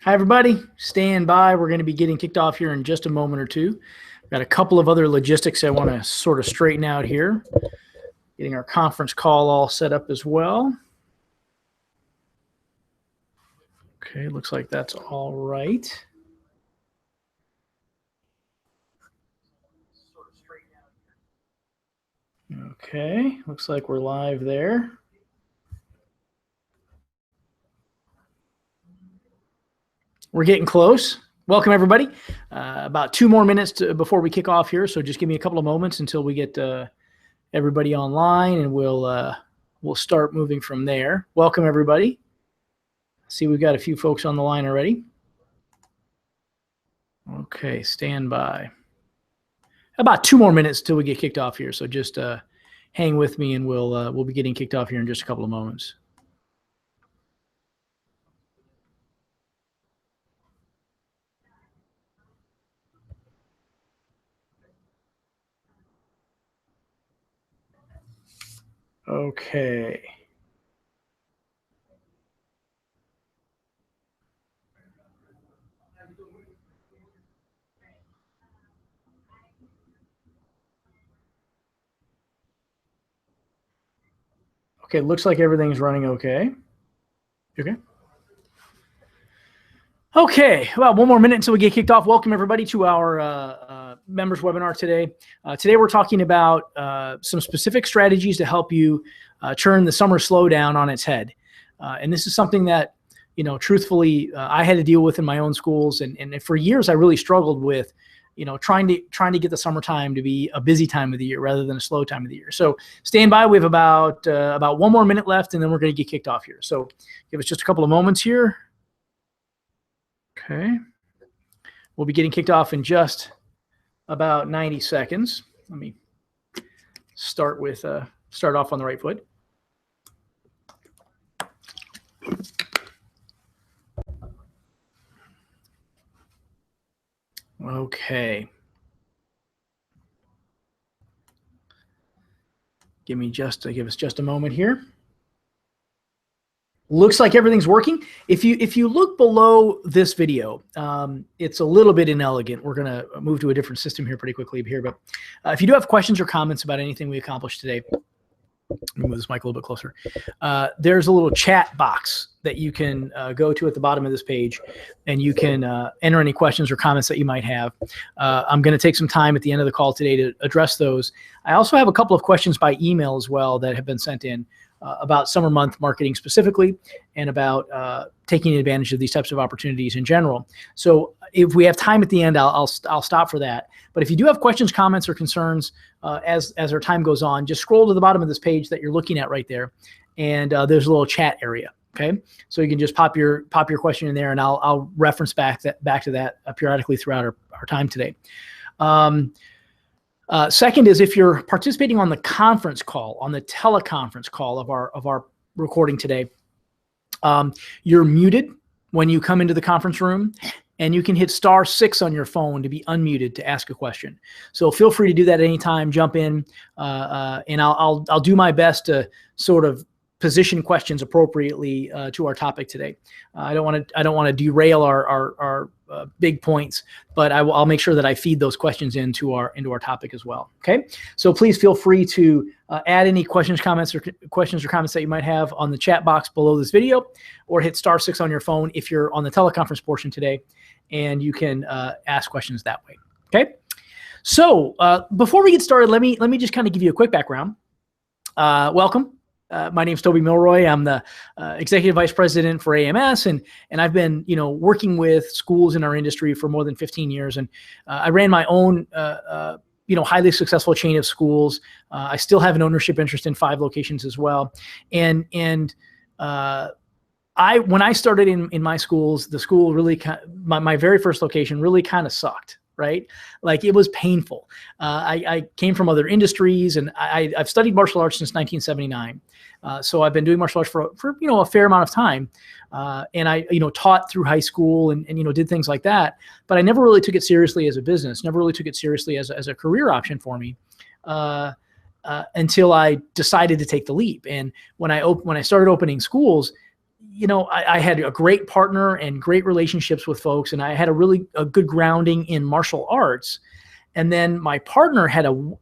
Hi, everybody. Stand by. We're going to be getting kicked off here in just a moment or two. Got a couple of other logistics I want to sort of straighten out here. Getting our conference call all set up as well. Okay, looks like that's all right. Okay, looks like we're live there. We're getting close. Welcome, everybody. About 2 more minutes before we kick off here, so just give me a couple of moments until we get everybody online, and we'll start moving from there. Welcome, everybody. See, we've got a few folks on the line already. Okay, stand by. About 2 more minutes till we get kicked off here, so just hang with me, and we'll be getting kicked off here in just a couple of moments. Okay. Okay, looks like everything's running okay. Okay. Okay, about 1 more minute until we get kicked off. Welcome, everybody, to our members webinar today. Today, we're talking about some specific strategies to help you turn the summer slowdown on its head. And this is something that, truthfully, I had to deal with in my own schools. And for years, I really struggled with, trying to get the summertime to be a busy time of the year rather than a slow time of the year. So stand by. We have about 1 more minute left, and then we're going to get kicked off here. So give us just a couple of moments here. Okay. We'll be getting kicked off in just about 90 seconds. Let me start off on the right foot. Okay. Give us just a moment here. Looks like everything's working. If you look below this video, it's a little bit inelegant. We're going to move to a different system here pretty quickly here. But if you do have questions or comments about anything we accomplished today, let me move this mic a little bit closer. There's a little chat box that you can go to at the bottom of this page, and you can enter any questions or comments that you might have. I'm going to take some time at the end of the call today to address those. I also have a couple of questions by email as well that have been sent in about summer month marketing specifically, and about taking advantage of these types of opportunities in general. So if we have time at the end, I'll stop for that. But if you do have questions, comments, or concerns as our time goes on, just scroll to the bottom of this page that you're looking at right there, and there's a little chat area. Okay, so you can just pop your question in there, and I'll reference back to that periodically throughout our time today. Second is, if you're participating on the conference call, on the teleconference call of our recording today, you're muted when you come into the conference room, and you can hit *6 on your phone to be unmuted to ask a question. So feel free to do that anytime. Jump in, and I'll do my best to sort of position questions appropriately to our topic today. I don't want to derail our big points, but I'll make sure that I feed those questions into our topic as well. Okay, so please feel free to add any questions or comments that you might have on the chat box below this video, or hit *6 on your phone if you're on the teleconference portion today, and you can ask questions that way. Okay, so before we get started, let me just kind of give you a quick background. Welcome. My name is Toby Milroy. I'm the Executive Vice President for AMS, and I've been working with schools in our industry for more than 15 years. And I ran my own highly successful chain of schools. I still have an ownership interest in 5 locations as well. And when I started in my schools, the school really my very first location really kind of sucked. Right? Like, it was painful. I came from other industries, and I've studied martial arts since 1979. So I've been doing martial arts for a fair amount of time. And I, taught through high school and did things like that. But I never really took it seriously as a business, never really took it seriously as a career option for me. Until I decided to take the leap. And when I started opening schools, I had a great partner and great relationships with folks, and I had a good grounding in martial arts. And then my partner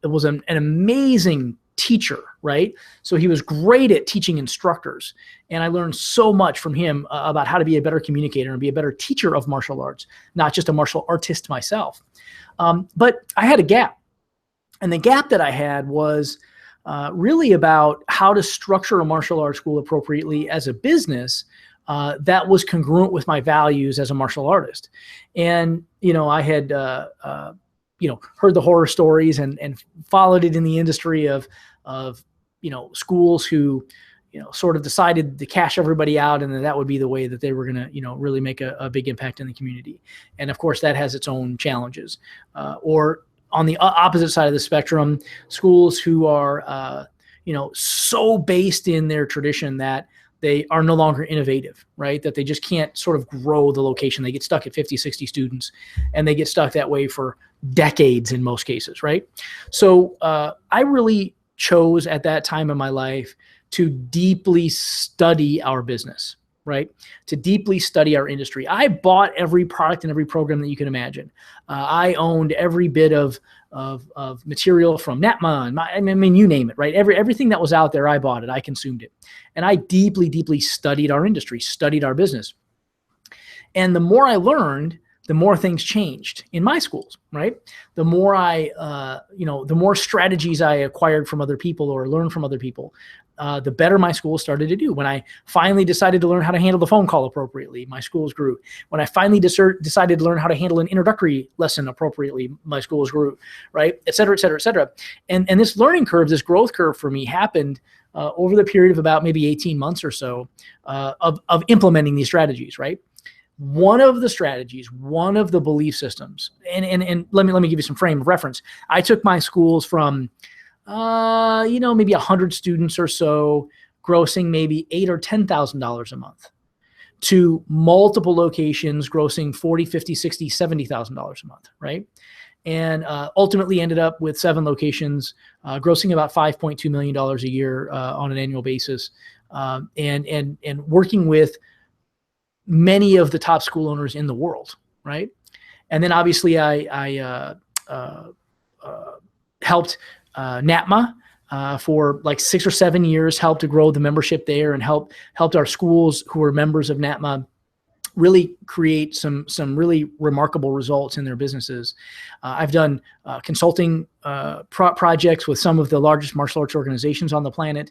was an amazing teacher, right? So he was great at teaching instructors. And I learned so much from him about how to be a better communicator and be a better teacher of martial arts, not just a martial artist myself. But I had a gap. And the gap that I had was really about how to structure a martial arts school appropriately as a business that was congruent with my values as a martial artist. And, I had, heard the horror stories and followed it in the industry of schools who, sort of decided to cash everybody out, and that would be the way that they were going to, really make a big impact in the community. And of course that has its own challenges. Or on the opposite side of the spectrum, schools who are, so based in their tradition that they are no longer innovative, right? That they just can't sort of grow the location. They get stuck at 50, 60 students, and they get stuck that way for decades in most cases, right? So I really chose at that time in my life to deeply study our business, right? To deeply study our industry. I bought every product and every program that you can imagine. I owned every bit of material from NATMA, and you name it, right? Everything that was out there, I bought it, I consumed it. And I deeply, deeply studied our industry, studied our business. And the more I learned, the more things changed in my schools, right? The more the more strategies I acquired from other people or learned from other people, the better my schools started to do. When I finally decided to learn how to handle the phone call appropriately, my schools grew. When I finally decided to learn how to handle an introductory lesson appropriately, my schools grew, right? Et cetera, et cetera, et cetera. And this learning curve, this growth curve for me happened over the period of about maybe 18 months or so of implementing these strategies, right? One of the strategies, one of the belief systems, and let me give you some frame of reference. I took my schools from maybe 100 students or so, grossing maybe $8,000 or $10,000 a month, to multiple locations grossing $40,000, $50,000, $60,000, $70,000 a month, right? And ultimately ended up with 7 locations, grossing about $5.2 million a year on an annual basis, and working with many of the top school owners in the world, right? And then obviously I helped NATMA for like 6 or 7 years, helped to grow the membership there, and helped our schools who were members of NATMA really create some really remarkable results in their businesses. I've done consulting projects with some of the largest martial arts organizations on the planet.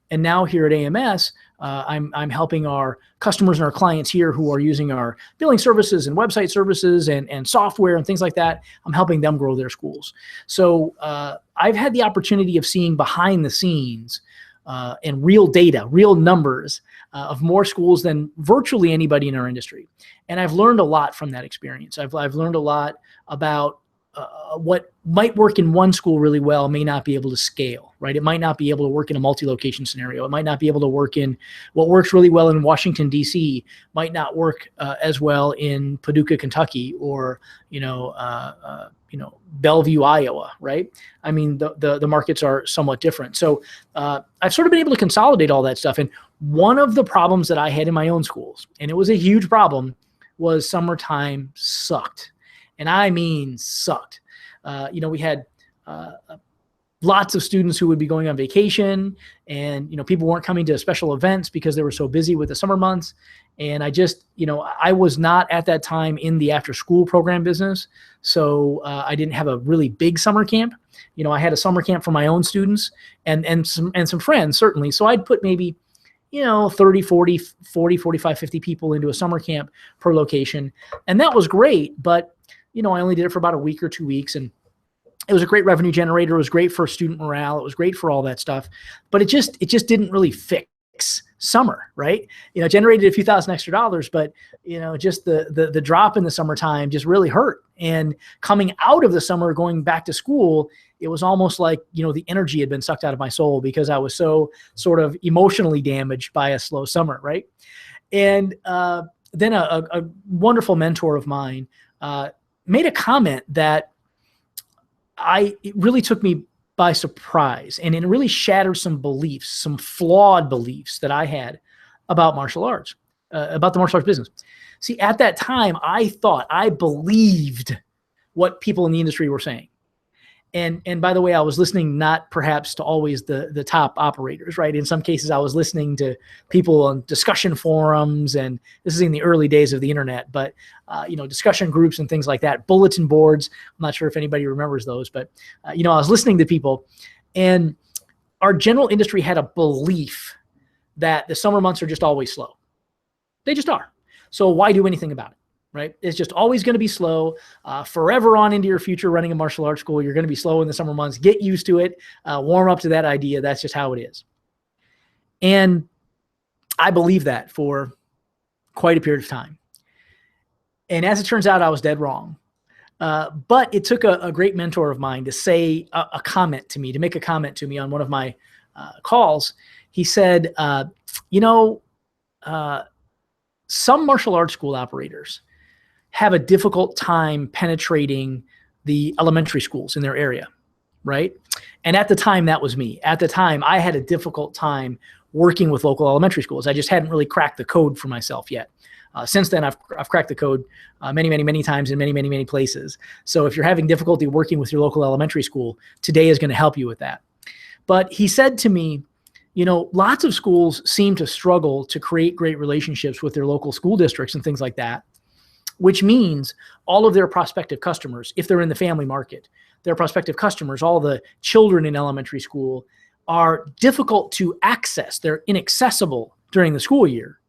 And now here at AMS, I'm helping our customers and our clients here who are using our billing services and website services and software and things like that. I'm helping them grow their schools. So I've had the opportunity of seeing behind the scenes and real data, real numbers of more schools than virtually anybody in our industry. And I've learned a lot from that experience. I've learned a lot about what might work in one school really well may not be able to scale, right? It might not be able to work in a multi-location scenario. It might not be able to work in what works really well in Washington, D.C., might not work as well in Paducah, Kentucky, or, Bellevue, Iowa, right? I mean, the markets are somewhat different. So I've sort of been able to consolidate all that stuff. And one of the problems that I had in my own schools, and it was a huge problem, was summertime sucked. And I mean sucked. We had lots of students who would be going on vacation, and people weren't coming to special events because they were so busy with the summer months. And I just, I was not at that time in the after school program business. So I didn't have a really big summer camp. I had a summer camp for my own students and some friends, certainly. So I'd put maybe 30, 40, 45, 50 people into a summer camp per location. And that was great. But I only did it for about a week or 2 weeks, and it was a great revenue generator. It was great for student morale. It was great for all that stuff, but it just didn't really fix summer, right? Generated a few $1,000 extra, but just the drop in the summertime just really hurt. And coming out of the summer, going back to school, it was almost like, the energy had been sucked out of my soul because I was so sort of emotionally damaged by a slow summer, right? And then a wonderful mentor of mine made a comment that it really took me by surprise, and it really shattered some beliefs, some flawed beliefs that I had about martial arts. about the martial arts business. See, at that time, I believed what people in the industry were saying. And by the way, I was listening not perhaps to always the top operators, right? In some cases, I was listening to people on discussion forums, and this is in the early days of the internet, but discussion groups and things like that, bulletin boards. I'm not sure if anybody remembers those, but I was listening to people, and our general industry had a belief that the summer months are just always slow. They just are. So why do anything about it? Right? It's just always going to be slow forever on into your future running a martial arts school. You're going to be slow in the summer months. Get used to it. Warm up to that idea. That's just how it is. And I believed that for quite a period of time. And as it turns out, I was dead wrong. But it took a great mentor of mine to say a comment to me, to make a comment to me on one of my calls. He said, some martial arts school operators have a difficult time penetrating the elementary schools in their area, right? And at the time, that was me. At the time, I had a difficult time working with local elementary schools. I just hadn't really cracked the code for myself yet. Since then, I've cracked the code many times in many places. So if you're having difficulty working with your local elementary school, today is going to help you with that. But he said to me, lots of schools seem to struggle to create great relationships with their local school districts and things like that, which means all of their prospective customers, if they're in the family market, their prospective customers, all the children in elementary school, are difficult to access. They're inaccessible during the school year.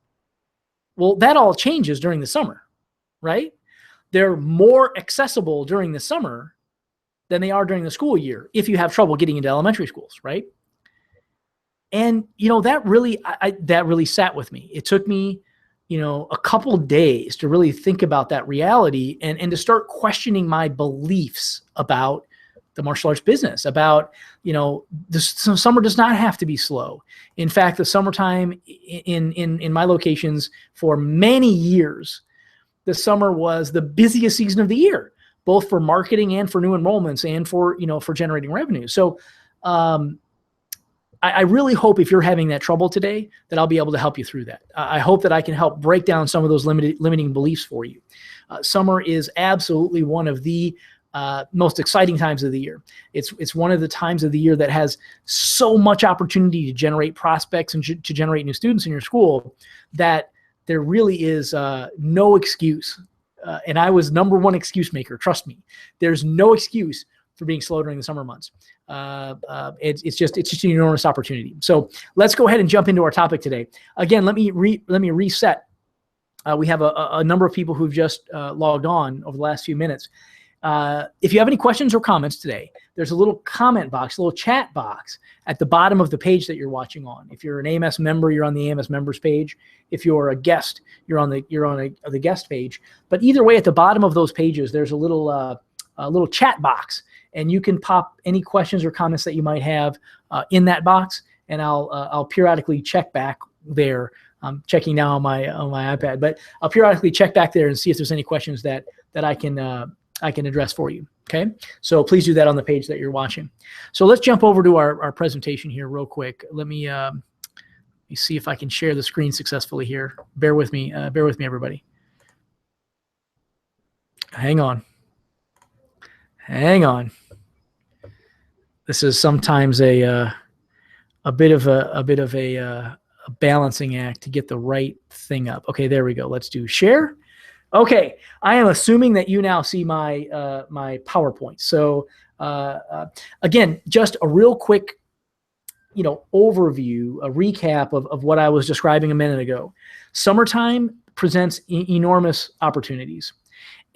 Well, that all changes during the summer, right? They're more accessible during the summer than they are during the school year if you have trouble getting into elementary schools, right? And, that really sat with me. It took me, a couple days to really think about that reality and to start questioning my beliefs about the martial arts business, about, the summer does not have to be slow. In fact, the summertime in my locations for many years, the summer was the busiest season of the year, both for marketing and for new enrollments and for generating revenue. So, I really hope if you're having that trouble today that I'll be able to help you through that. I hope that I can help break down some of those limiting beliefs for you. Summer is absolutely one of the most exciting times of the year. It's one of the times of the year that has so much opportunity to generate prospects and to generate new students in your school that there really is no excuse. And I was number one excuse maker. Trust me, there's no excuse for being slow during the summer months. It's just an enormous opportunity. So let's go ahead and jump into our topic today. Again, let me reset. We have a number of people who've just logged on over the last few minutes. If you have any questions or comments today, there's a little comment box, a little chat box at the bottom of the page that you're watching on. If you're an AMS member, you're on the AMS members page. If you're a guest, you're on the guest page. But either way, at the bottom of those pages, there's a little chat box. And you can pop any questions or comments that you might have in that box, and I'll periodically check back there. I'm checking now on my iPad, but I'll periodically check back there and see if there's any questions that I can address for you. Okay, so please do that on the page that you're watching. So let's jump over to our presentation here real quick. Let me see if I can share the screen successfully here. Bear with me, everybody. Hang on. This is sometimes a bit of a balancing act to get the right thing up. Okay, there we go. Let's do share. Okay, I am assuming that you now see my PowerPoint. So again, just a real quick, overview, a recap of what I was describing a minute ago. Summertime presents enormous opportunities.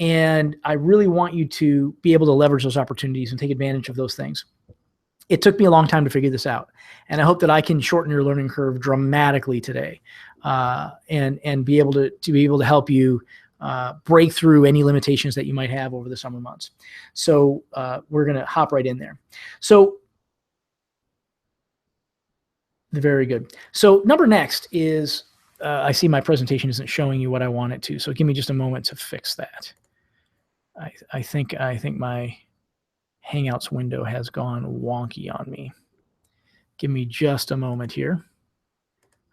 And I really want you to be able to leverage those opportunities and take advantage of those things. It took me a long time to figure this out. And I hope that I can shorten your learning curve dramatically today and be able to help you break through any limitations that you might have over the summer months. So we're going to hop right in there. So very good. So number next is, I see my presentation isn't showing you what I want it to. So give me just a moment to fix that. I think my Hangouts window has gone wonky on me. Give me just a moment here.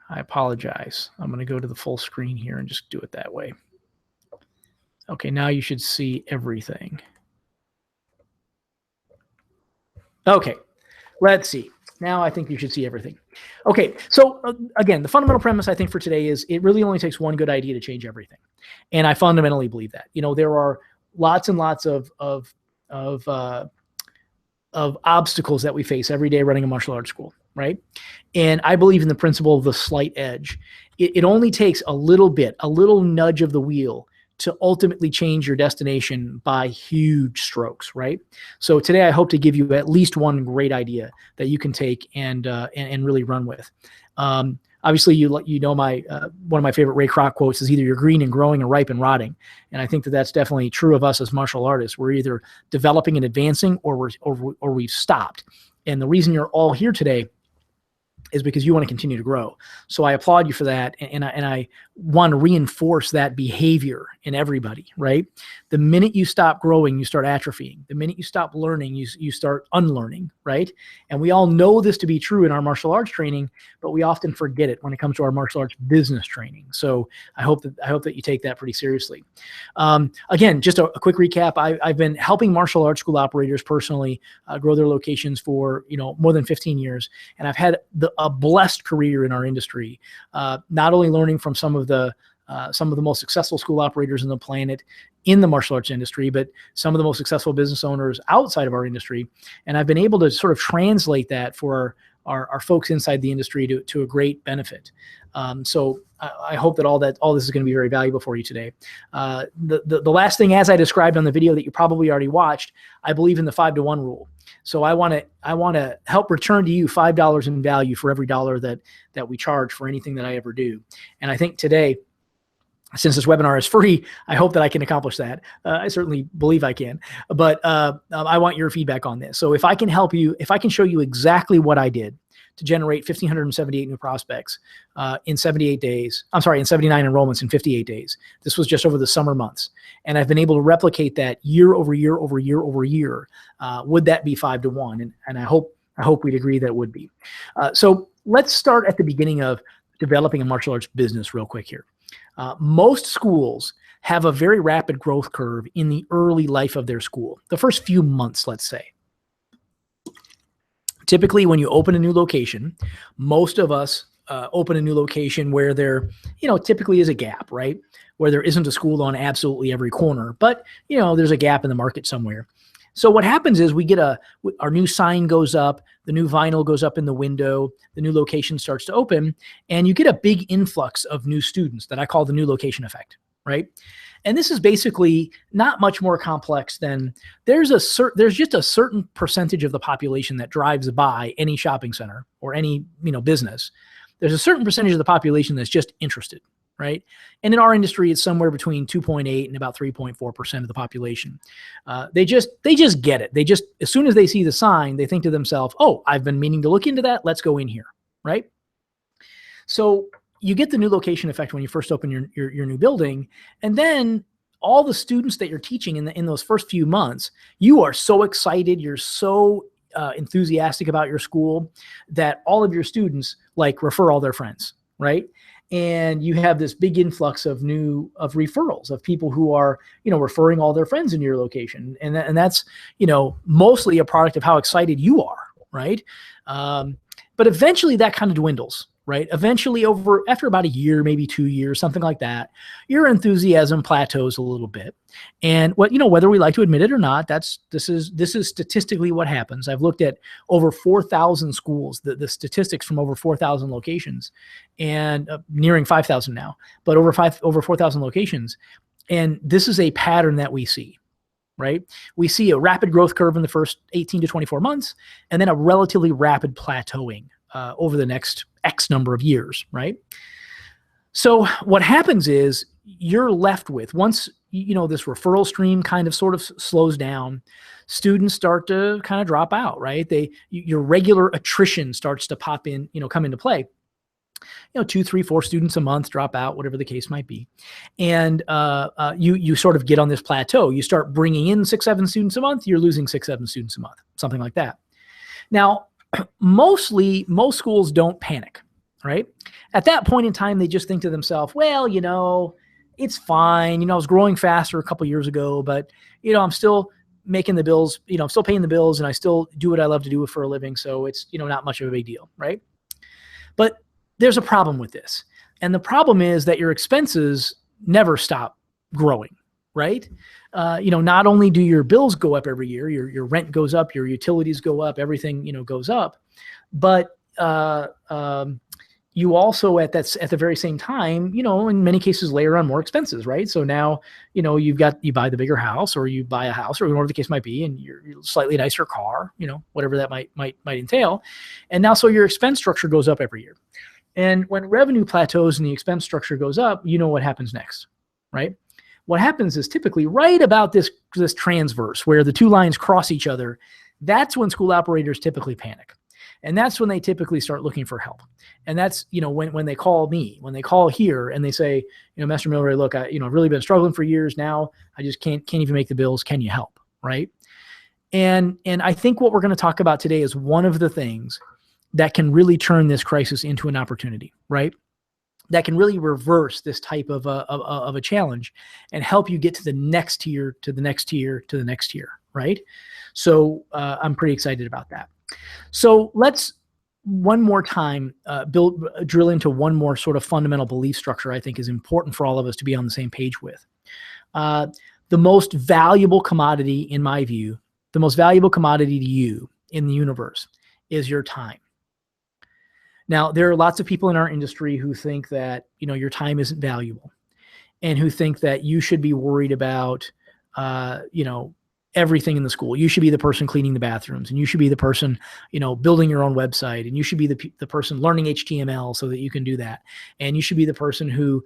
I apologize. I'm going to go to the full screen here and just do it that way. Okay, now you should see everything. Okay, let's see. Now I think you should see everything. Okay, so again, the fundamental premise I think for today is it really only takes one good idea to change everything. And I fundamentally believe that. You know, there are lots and lots of obstacles that we face every day running a martial arts school, right? And I believe in the principle of the slight edge. It only takes a little bit, a little nudge of the wheel to ultimately change your destination by huge strokes, right? So today I hope to give you at least one great idea that you can take and really run with. Obviously, you know my one of my favorite Ray Kroc quotes is either you're green and growing or ripe and rotting, and I think that that's definitely true of us as martial artists. We're either developing and advancing, or we've stopped. And the reason you're all here today is because you want to continue to grow. So I applaud you for that. And I want to reinforce that behavior in everybody, right? The minute you stop growing, you start atrophying. The minute you stop learning, you start unlearning, right? And we all know this to be true in our martial arts training, but we often forget it when it comes to our martial arts business training. So I hope that you take that pretty seriously. Again, just a quick recap. I've been helping martial arts school operators personally grow their locations for more than 15 years. And I've had a blessed career in our industry, not only learning from some of the most successful school operators on the planet in the martial arts industry, but some of the most successful business owners outside of our industry. And I've been able to sort of translate that for our folks inside the industry to a great benefit. So I hope that all this is going to be very valuable for you today. The last thing, as I described on the video that you probably already watched, I believe in the 5-to-1 rule. So I want to help return to you $5 in value for every dollar that we charge for anything that I ever do. And I think today, since this webinar is free, I hope that I can accomplish that. I certainly believe I can, but I want your feedback on this. So if I can help you, if I can show you exactly what I did to generate 1,578 new prospects in 78 days, I'm sorry, in 79 enrollments in 58 days. This was just over the summer months. And I've been able to replicate that year over year over year over year. Would that be 5-to-1? And I hope we'd agree that it would be. So let's start at the beginning of developing a martial arts business real quick here. Most schools have a very rapid growth curve in the early life of their school, the first few months, let's say. Typically, when you open a new location, most of us open a new location where there, typically is a gap, right? Where there isn't a school on absolutely every corner, but, there's a gap in the market somewhere. So what happens is we get our new sign goes up, the new vinyl goes up in the window, the new location starts to open, and you get a big influx of new students that I call the new location effect, right? And this is basically not much more complex than there's just a certain percentage of the population that drives by any shopping center or any business. There's a certain percentage of the population that's just interested, right? And in our industry, it's somewhere between 2.8 and about 3.4% of the population. They just get it. As soon as they see the sign, they think to themselves, "Oh, I've been meaning to look into that. Let's go in here," right? So you get the new location effect when you first open your new building, and then all the students that you're teaching in those first few months, you are so excited, you're so enthusiastic about your school that all of your students refer all their friends, right? And you have this big influx of referrals of people who are, referring all their friends into your location. And that's, mostly a product of how excited you are, right? But eventually that kind of dwindles, right? Eventually after about a year, maybe 2 years, something like that, your enthusiasm plateaus a little bit. And whether we like to admit it or not, this is statistically what happens. I've looked at over 4,000 schools, the statistics from over 4,000 locations, and nearing 5,000 now, but over 4,000 locations. And this is a pattern that we see, right? We see a rapid growth curve in the first 18 to 24 months, and then a relatively rapid plateauing over the next X number of years, right? So what happens is you're left with, once this referral stream kind of sort of slows down, students start to kind of drop out, right? Your regular attrition starts to pop in, come into play. 2, 3, 4 students a month drop out, whatever the case might be. And you sort of get on this plateau. You start bringing in 6, 7 students a month, you're losing 6, 7 students a month, something like that. Now, most schools don't panic. right? At that point in time, they just think to themselves, well, it's fine. I was growing faster a couple years ago, but, I'm still making the bills, I'm still paying the bills, and I still do what I love to do for a living. So it's, not much of a big deal, right? But there's a problem with this. And the problem is that your expenses never stop growing, right? Not only do your bills go up every year, your rent goes up, your utilities go up, everything, goes up, but you also at the very same time, in many cases layer on more expenses, right? So now, you buy the bigger house, or you buy a house, or whatever the case might be, and your slightly nicer car, whatever that might entail. And now, so your expense structure goes up every year. And when revenue plateaus and the expense structure goes up, what happens next, right? What happens is typically right about this transverse where the two lines cross each other. That's when school operators typically panic. And that's when they typically start looking for help. And that's, when they call me, when they call here and they say, Master Millwright, look, I've really been struggling for years now. I just can't even make the bills. Can you help? Right. And I think what we're going to talk about today is one of the things that can really turn this crisis into an opportunity, right? That can really reverse this type of a challenge and help you get to the next tier, to the next tier, to the next tier, right? So I'm pretty excited about that. So let's one more time drill into one more sort of fundamental belief structure I think is important for all of us to be on the same page with. The most valuable commodity, in my view, the most valuable commodity to you in the universe is your time. Now, there are lots of people in our industry who think that, your time isn't valuable, and who think that you should be worried about, everything in the school. You should be the person cleaning the bathrooms, and you should be the person, building your own website, and you should be the person learning HTML so that you can do that. And you should be the person who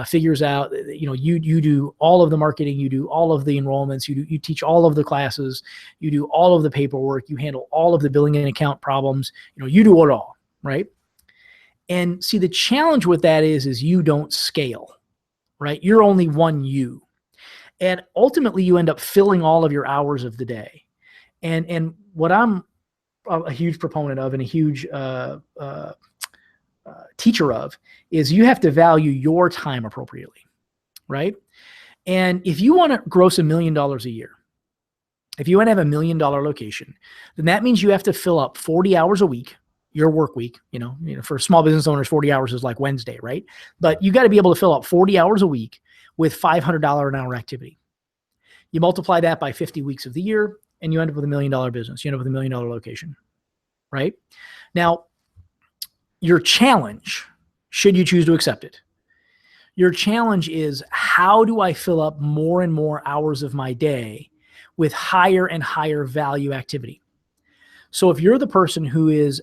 figures out, you do all of the marketing, you do all of the enrollments, you teach all of the classes, you do all of the paperwork, you handle all of the billing and account problems, you do it all, right? And see, the challenge with that is you don't scale, right? You're only one you. And ultimately you end up filling all of your hours of the day. And what I'm a huge proponent of and a huge teacher of is you have to value your time appropriately, right? And if you want to gross $1 million a year, if you want to have $1 million location, then that means you have to fill up 40 hours a week, your work week. For small business owners, 40 hours is like Wednesday, right? But you got to be able to fill up 40 hours a week with $500 an hour activity. You multiply that by 50 weeks of the year, and you end up with $1 million business. You end up with $1 million location, right? Now, your challenge, should you choose to accept it, your challenge is, how do I fill up more and more hours of my day with higher and higher value activity? So if you're the person who is,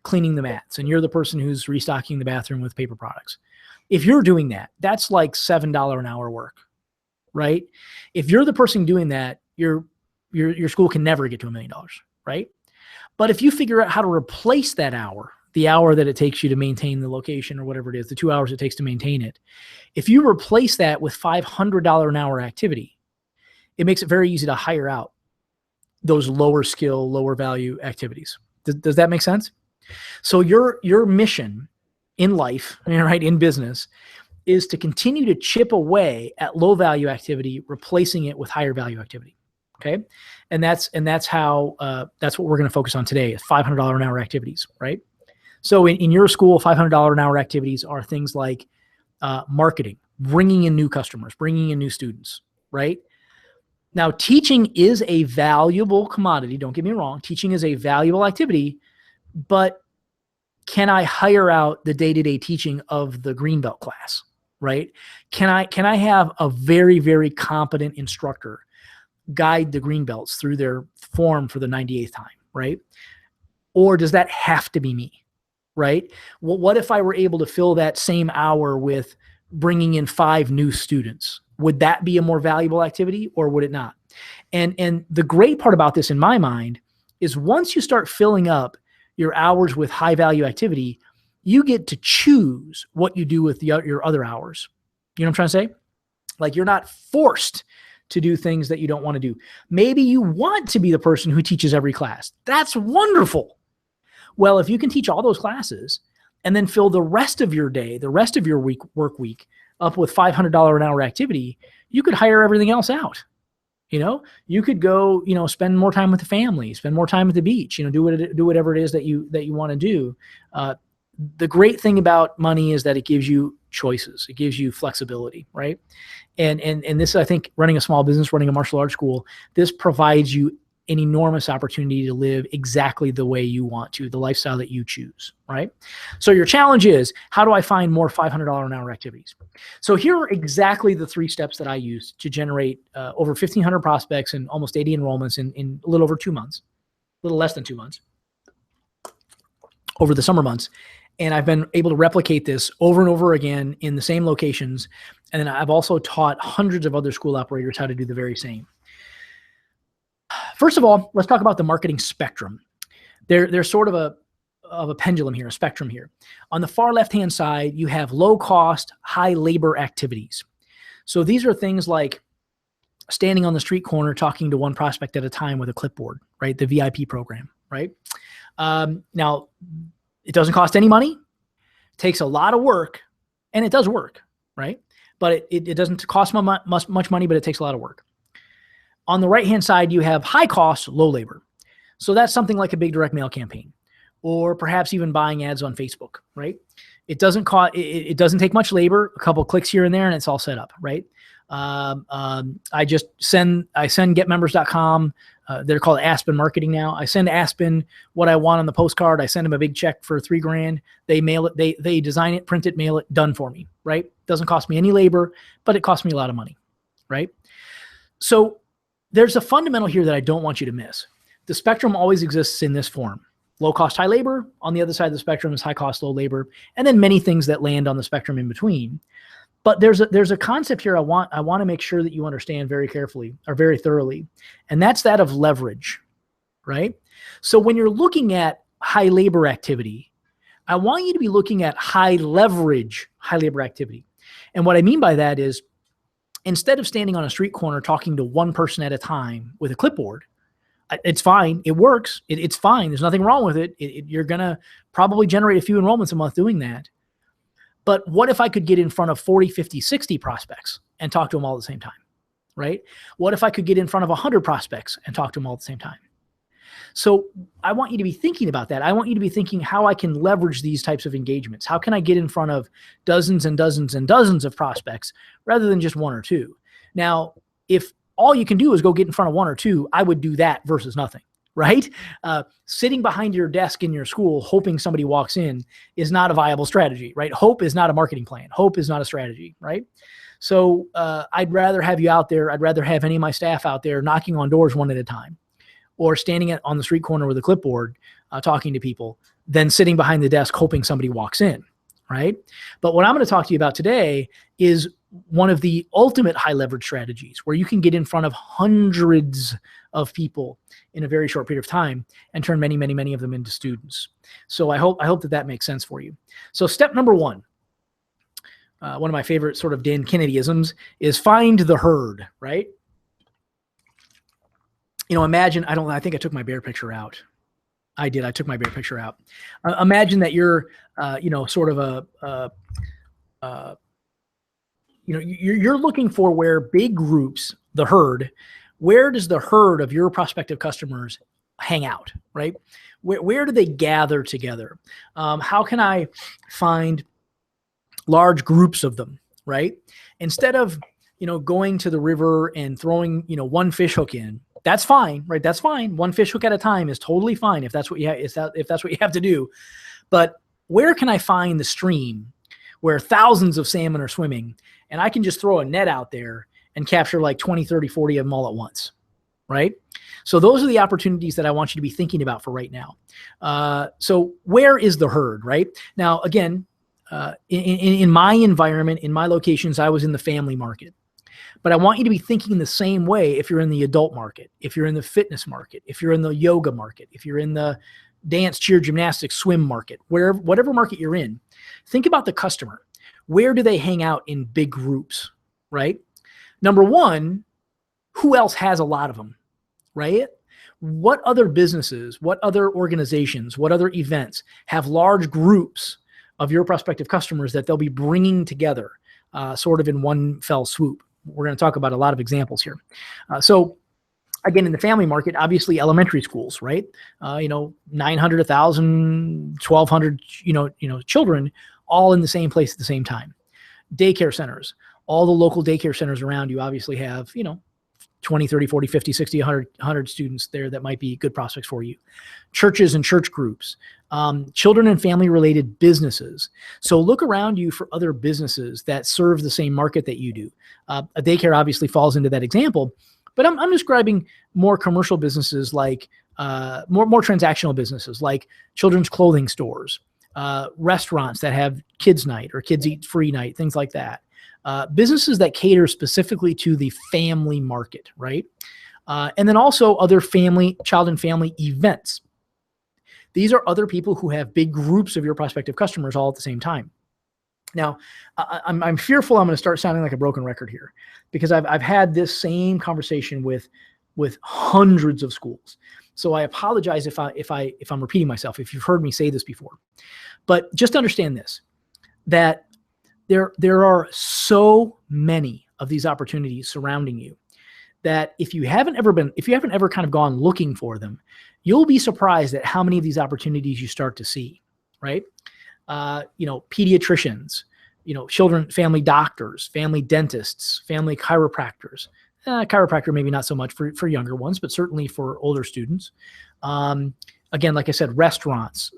cleaning the mats, and you're the person who's restocking the bathroom with paper products, if you're doing that, that's like $7 an hour work, right? If you're the person doing that, your school can never get to $1 million, right? But if you figure out how to replace that hour, the hour that it takes you to maintain the location or whatever it is, the 2 hours it takes to maintain it, if you replace that with $500 an hour activity, it makes it very easy to hire out those lower skill, lower value activities. Does that make sense? So your mission in life, right, in business, is to continue to chip away at low value activity, replacing it with higher value activity. Okay. And that's how, that's what we're going to focus on today, is $500 an hour activities, right? So in your school, $500 an hour activities are things like marketing, bringing in new customers, bringing in new students, right? Now, teaching is a valuable commodity. Don't get me wrong. Teaching is a valuable activity, but can I hire out the day-to-day teaching of the Greenbelt class, right? Can I have a very, very competent instructor guide the Greenbelts through their form for the 98th time, right? Or does that have to be me, right? Well, what if I were able to fill that same hour with bringing in 5 new students? Would that be a more valuable activity, or would it not? And the great part about this in my mind is once you start filling up your hours with high value activity, you get to choose what you do with your other hours. You know what I'm trying to say? Like, you're not forced to do things that you don't want to do. Maybe you want to be the person who teaches every class. That's wonderful. Well, if you can teach all those classes, and then fill the rest of your day, the rest of your work week up with $500 an hour activity, you could hire everything else out. You could go, spend more time with the family, spend more time at the beach, do whatever it is that you want to do. The great thing about money is that it gives you choices. It gives you flexibility, right? And this, I think, running a small business, running a martial arts school, this provides you an enormous opportunity to live exactly the way you want to, the lifestyle that you choose, right? So your challenge is, how do I find more $500 an hour activities? So here are exactly the 3 steps that I used to generate over 1,500 prospects and almost 80 enrollments in a little over 2 months, a little less than 2 months over the summer months. And I've been able to replicate this over and over again in the same locations. And then I've also taught hundreds of other school operators how to do the very same. First of all, let's talk about the marketing spectrum. There's sort of a pendulum here, a spectrum here. On the far left-hand side, you have low-cost, high-labor activities. So these are things like standing on the street corner talking to one prospect at a time with a clipboard, right? The VIP program, right? Now, it doesn't cost any money, takes a lot of work, and it does work, right? But it doesn't cost much money, but it takes a lot of work. On the right-hand side, you have high cost, low labor. So that's something like a big direct mail campaign, or perhaps even buying ads on Facebook, right? It doesn't cost, it doesn't take much labor, a couple clicks here and there, and it's all set up, right? I send getmembers.com. They're called Aspen Marketing now. I send Aspen what I want on the postcard. I send them a big check for $3,000. They mail it, they design it, print it, mail it, done for me, right? Doesn't cost me any labor, but it costs me a lot of money, right? So there's a fundamental here that I don't want you to miss. The spectrum always exists in this form. Low cost, high labor. On the other side of the spectrum is high cost, low labor, and then many things that land on the spectrum in between. But there's a concept here I want to make sure that you understand very carefully or very thoroughly, and that's that of leverage, right? So when you're looking at high labor activity, I want you to be looking at high leverage, high labor activity. And what I mean by that is, instead of standing on a street corner talking to one person at a time with a clipboard, it's fine. It works. It's fine. There's nothing wrong with it. You're going to probably generate a few enrollments a month doing that. But what if I could get in front of 40, 50, 60 prospects and talk to them all at the same time, right? What if I could get in front of 100 prospects and talk to them all at the same time? So I want you to be thinking about that. I want you to be thinking how I can leverage these types of engagements. How can I get in front of dozens and dozens and dozens of prospects rather than just 1 or 2? Now, if all you can do is go get in front of 1 or 2, I would do that versus nothing, right? Sitting behind your desk in your school, hoping somebody walks in, is not a viable strategy, right? Hope is not a marketing plan. Hope is not a strategy, right? So I'd rather have you out there. I'd rather have any of my staff out there knocking on doors one at a time, or standing on the street corner with a clipboard talking to people, than sitting behind the desk hoping somebody walks in, right? But what I'm going to talk to you about today is one of the ultimate high leverage strategies, where you can get in front of hundreds of people in a very short period of time and turn many, many, many of them into students. So I hope that makes sense for you. So step number 1, one of my favorite sort of Dan Kennedy-isms, is find the herd, right? Imagine, I think I took my bear picture out. I did. I took my bear picture out. Imagine that you're, sort of you're looking for where big groups, the herd, where does the herd of your prospective customers hang out, right? Where do they gather together? How can I find large groups of them, right? Instead of, going to the river and throwing, one fish hook in, that's fine, right? That's fine. One fish hook at a time is totally fine if that's what you if that's what you have to do. But where can I find the stream where thousands of salmon are swimming, and I can just throw a net out there and capture like 20, 30, 40 of them all at once, right? So those are the opportunities that I want you to be thinking about for right now. So where is the herd, right? Now, again, in my environment, in my locations, I was in the family market. But I want you to be thinking the same way if you're in the adult market, if you're in the fitness market, if you're in the yoga market, if you're in the dance, cheer, gymnastics, swim market, whatever market you're in. Think about the customer. Where do they hang out in big groups, right? Number 1, who else has a lot of them, right? What other businesses, what other organizations, what other events have large groups of your prospective customers that they'll be bringing together sort of in one fell swoop. We're going to talk about a lot of examples here. So again, in the family market, obviously elementary schools, right? 900, 1,000, 1,200, children all in the same place at the same time. Daycare centers, all the local daycare centers around you obviously have, 20, 30, 40, 50, 60, 100 students there that might be good prospects for you. Churches and church groups, children and family related businesses. So look around you for other businesses that serve the same market that you do. A daycare obviously falls into that example, but I'm describing more commercial businesses like more transactional businesses like children's clothing stores, restaurants that have kids night or kids eat free night, things like that. Businesses that cater specifically to the family market, right? And then also other child and family events. These are other people who have big groups of your prospective customers all at the same time. Now, I'm fearful I'm going to start sounding like a broken record here because I've had this same conversation with hundreds of schools. So I apologize if I'm repeating myself, if you've heard me say this before. But just understand this, that there are so many of these opportunities surrounding you that if you haven't ever kind of gone looking for them, you'll be surprised at how many of these opportunities you start to see, right? Pediatricians, children, family doctors, family dentists, family chiropractors. Chiropractor, maybe not so much for younger ones, but certainly for older students. Again, like I said, restaurants.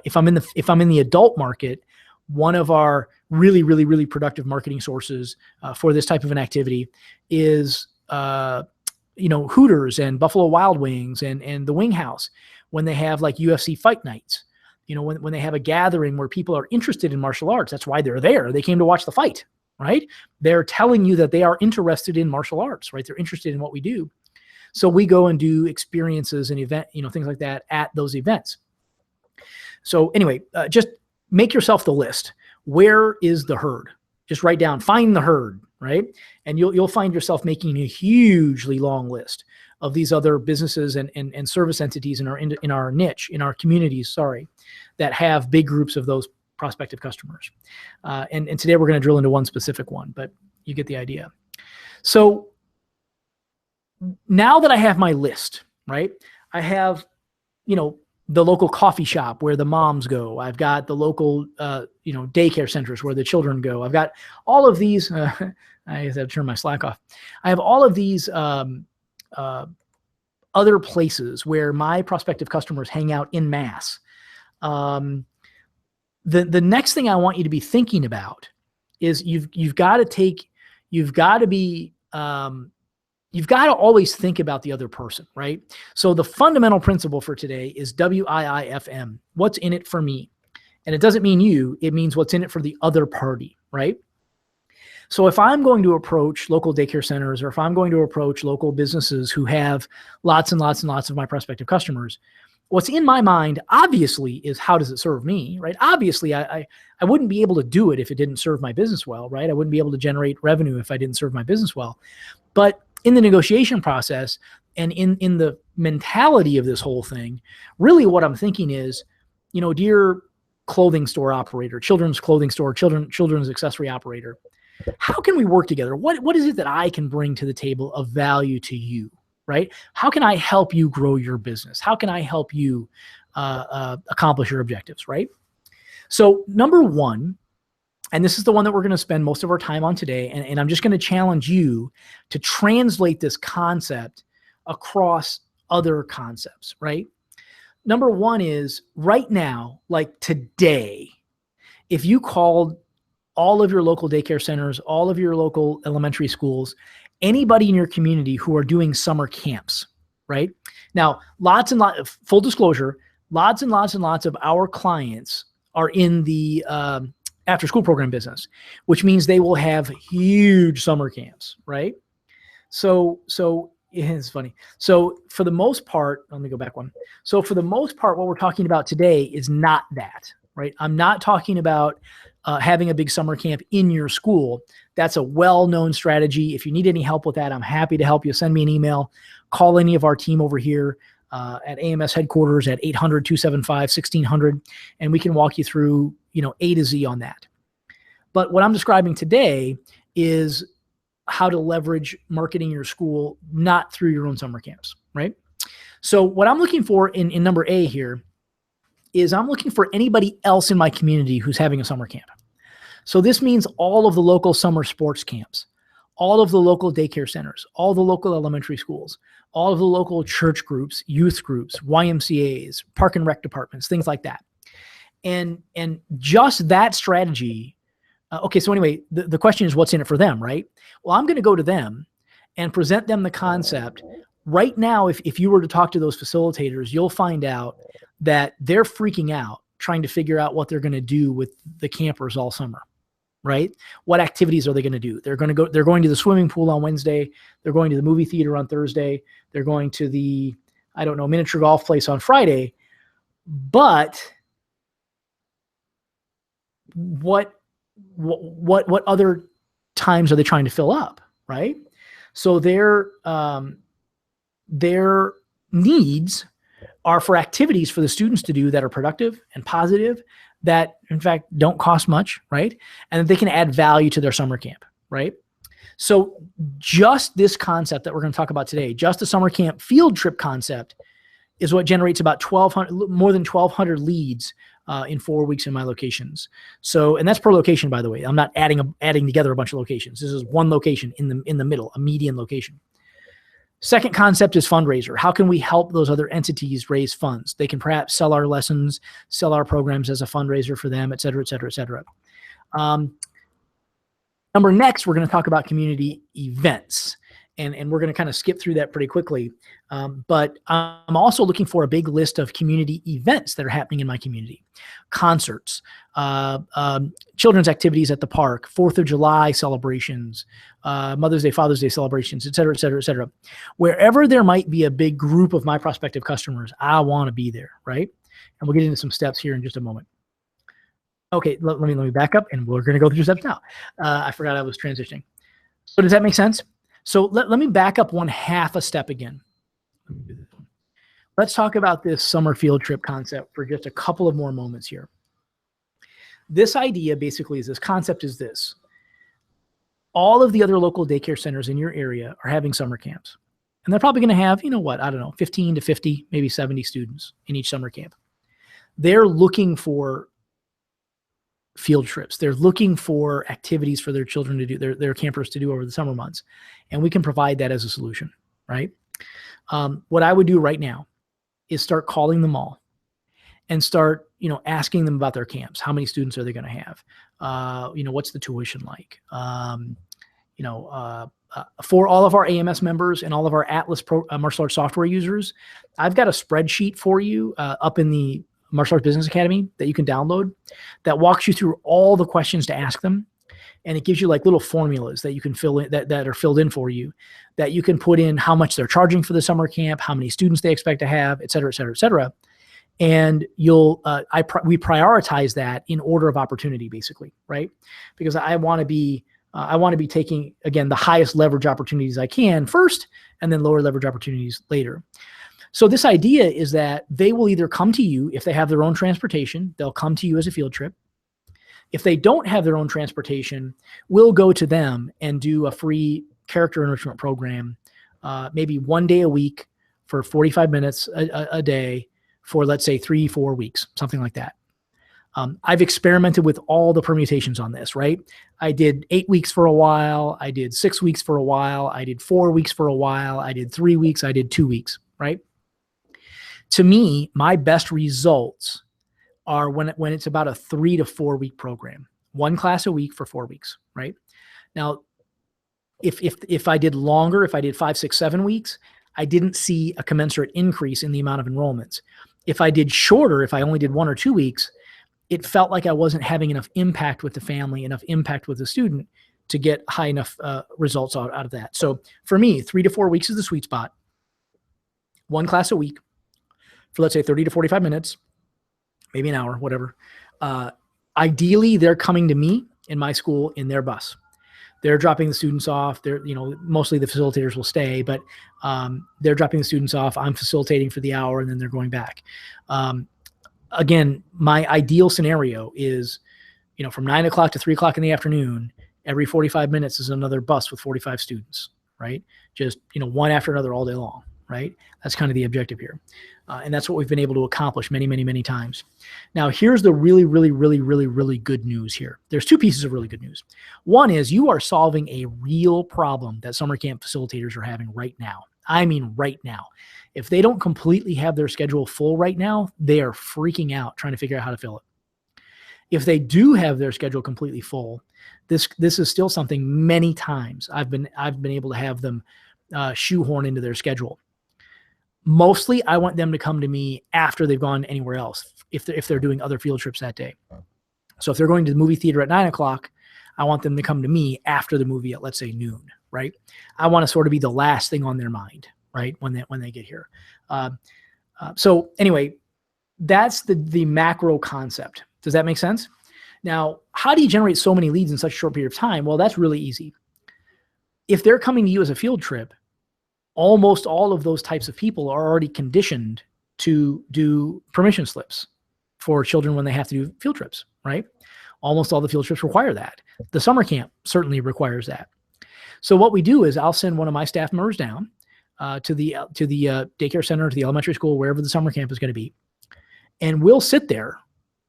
If I'm in the adult market, one of our really, really, really productive marketing sources for this type of an activity is, Hooters and Buffalo Wild Wings and the Wing House when they have like UFC fight nights. When they have a gathering where people are interested in martial arts, that's why they're there. They came to watch the fight, right? They're telling you that they are interested in martial arts, right? They're interested in what we do. So we go and do experiences and things like that at those events. So anyway, just make yourself the list. Where is the herd? Just write down, find the herd, right? And you'll find yourself making a hugely long list of these other businesses and service entities in our niche, in our communities, that have big groups of those prospective customers. And today we're going to drill into one specific one, but you get the idea. So now that I have my list, right? I have, the local coffee shop where the moms go. I've got the local, daycare centers where the children go. I've got all of these. I have to turn my Slack off. I have all of these other places where my prospective customers hang out in mass. The next thing I want you to be thinking about is you've got to always think about the other person, right? So the fundamental principle for today is WIIFM. What's in it for me? And it doesn't mean you, it means what's in it for the other party, right? So if I'm going to approach local daycare centers, or if I'm going to approach local businesses who have lots and lots and lots of my prospective customers, what's in my mind, obviously, is how does it serve me, right? Obviously, I wouldn't be able to do it if it didn't serve my business well, right? I wouldn't be able to generate revenue if I didn't serve my business well. But in the negotiation process and in the mentality of this whole thing, really what I'm thinking is, dear clothing store operator, children's clothing store, children's accessory operator, how can we work together? What is it that I can bring to the table of value to you, right? How can I help you grow your business? How can I help you accomplish your objectives, right? So number one, and this is the one that we're going to spend most of our time on today, and I'm just going to challenge you to translate this concept across other concepts, right? Number one is right now, like today, if you called all of your local daycare centers, all of your local elementary schools, anybody in your community who are doing summer camps, right? Now, full disclosure, lots and lots and lots of our clients are in the after school program business, which means they will have huge summer camps, right? So it's funny. So for the most part, let me go back one. So for the most part, what we're talking about today is not that, right? I'm not talking about having a big summer camp in your school. That's a well-known strategy. If you need any help with that, I'm happy to help you. Send me an email, call any of our team over here at AMS headquarters at 800-275-1600, and we can walk you through A to Z on that. But what I'm describing today is how to leverage marketing your school, not through your own summer camps, right? So what I'm looking for in number A here is I'm looking for anybody else in my community who's having a summer camp. So this means all of the local summer sports camps, all of the local daycare centers, all the local elementary schools, all of the local church groups, youth groups, YMCAs, park and rec departments, things like that. And just that strategy. Okay, so anyway, the question is what's in it for them, right? Well, I'm going to go to them and present them the concept. Right now, if you were to talk to those facilitators, you'll find out that they're freaking out trying to figure out what they're going to do with the campers all summer, right? What activities are they going to do? They're going to the swimming pool on Wednesday. They're going to the movie theater on Thursday. They're going to the, miniature golf place on Friday. But what other times are they trying to fill up, right? So their needs are for activities for the students to do that are productive and positive, that in fact don't cost much, right? And that they can add value to their summer camp, right? So just this concept that we're going to talk about today, just the summer camp field trip concept, is what generates about more than 1,200 leads in 4 weeks in my locations. So, and that's per location, by the way. I'm not adding together a bunch of locations. This is one location in the middle, a median location. Second concept is fundraiser. How can we help those other entities raise funds? They can perhaps sell our lessons, sell our programs as a fundraiser for them, et cetera, et cetera, et cetera. Next, we're going to talk about community events. And we're going to kind of skip through that pretty quickly. But I'm also looking for a big list of community events that are happening in my community. Concerts, children's activities at the park, 4th of July celebrations, Mother's Day, Father's Day celebrations, et cetera, et cetera, et cetera. Wherever there might be a big group of my prospective customers, I want to be there, right? And we'll get into some steps here in just a moment. Okay, let me back up, and we're going to go through steps now. I forgot I was transitioning. So does that make sense? So let me back up 1/2 a step again. Let's talk about this summer field trip concept for just a couple of more moments here. This idea basically is this concept is this. All of the other local daycare centers in your area are having summer camps. And they're probably going to have, 15 to 50, maybe 70 students in each summer camp. They're looking for field trips. They're looking for activities for their children to do, their campers to do over the summer months. And we can provide that as a solution, right? What I would do right now is start calling them all and start, asking them about their camps. How many students are they going to have? What's the tuition like? For all of our AMS members and all of our Atlas martial arts software users, I've got a spreadsheet for you up in the Martial Arts Business Academy that you can download that walks you through all the questions to ask them. And it gives you like little formulas that you can fill in that are filled in for you, that you can put in how much they're charging for the summer camp, how many students they expect to have, et cetera, et cetera, et cetera. And we prioritize that in order of opportunity, basically, right? Because I want to be taking, again, the highest leverage opportunities I can first, and then lower leverage opportunities later. So this idea is that they will either come to you if they have their own transportation, they'll come to you as a field trip. If they don't have their own transportation, we'll go to them and do a free character enrichment program, maybe 1 day a week for 45 minutes a day for, let's say, 3-4 weeks, something like that. I've experimented with all the permutations on this, right? I did 8 weeks for a while. I did 6 weeks for a while. I did 4 weeks for a while. I did 3 weeks. I did 2 weeks, right? To me, my best results are when it's about a 3 to 4 week program, 1 class a week for 4 weeks, right? Now, if I did longer, if I did 5, 6, 7 weeks, I didn't see a commensurate increase in the amount of enrollments. If I did shorter, if I only did 1 or 2 weeks, it felt like I wasn't having enough impact with the family, enough impact with the student to get high enough results out of that. So for me, 3 to 4 weeks is the sweet spot. 1 class a week for, let's say, 30 to 45 minutes, maybe an hour, whatever. Ideally, they're coming to me in my school in their bus. They're dropping the students off. They're, mostly the facilitators will stay, but they're dropping the students off. I'm facilitating for the hour, and then they're going back. again, my ideal scenario is, from 9 o'clock to 3 o'clock in the afternoon, every 45 minutes is another bus with 45 students, right? Just, one after another all day long, right? That's kind of the objective here. And that's what we've been able to accomplish many, many, many times. Now, here's the really, really, really, really, really good news here. There's two pieces of really good news. One is you are solving a real problem that summer camp facilitators are having right now. I mean, right now. If they don't completely have their schedule full right now, they are freaking out trying to figure out how to fill it. If they do have their schedule completely full, this is still something many times I've been able to have them shoehorn into their schedule. Mostly, I want them to come to me after they've gone anywhere else, if they're doing other field trips that day. So if they're going to the movie theater at 9 o'clock, I want them to come to me after the movie at, let's say, noon, right? I want to sort of be the last thing on their mind, right, when they get here. So anyway, that's the macro concept. Does that make sense? Now, how do you generate so many leads in such a short period of time? Well, that's really easy. If they're coming to you as a field trip, almost all of those types of people are already conditioned to do permission slips for children when they have to do field trips, right? Almost all the field trips require that. The summer camp certainly requires that. So what we do is I'll send one of my staff members down to the daycare center, to the elementary school, wherever the summer camp is going to be. And we'll sit there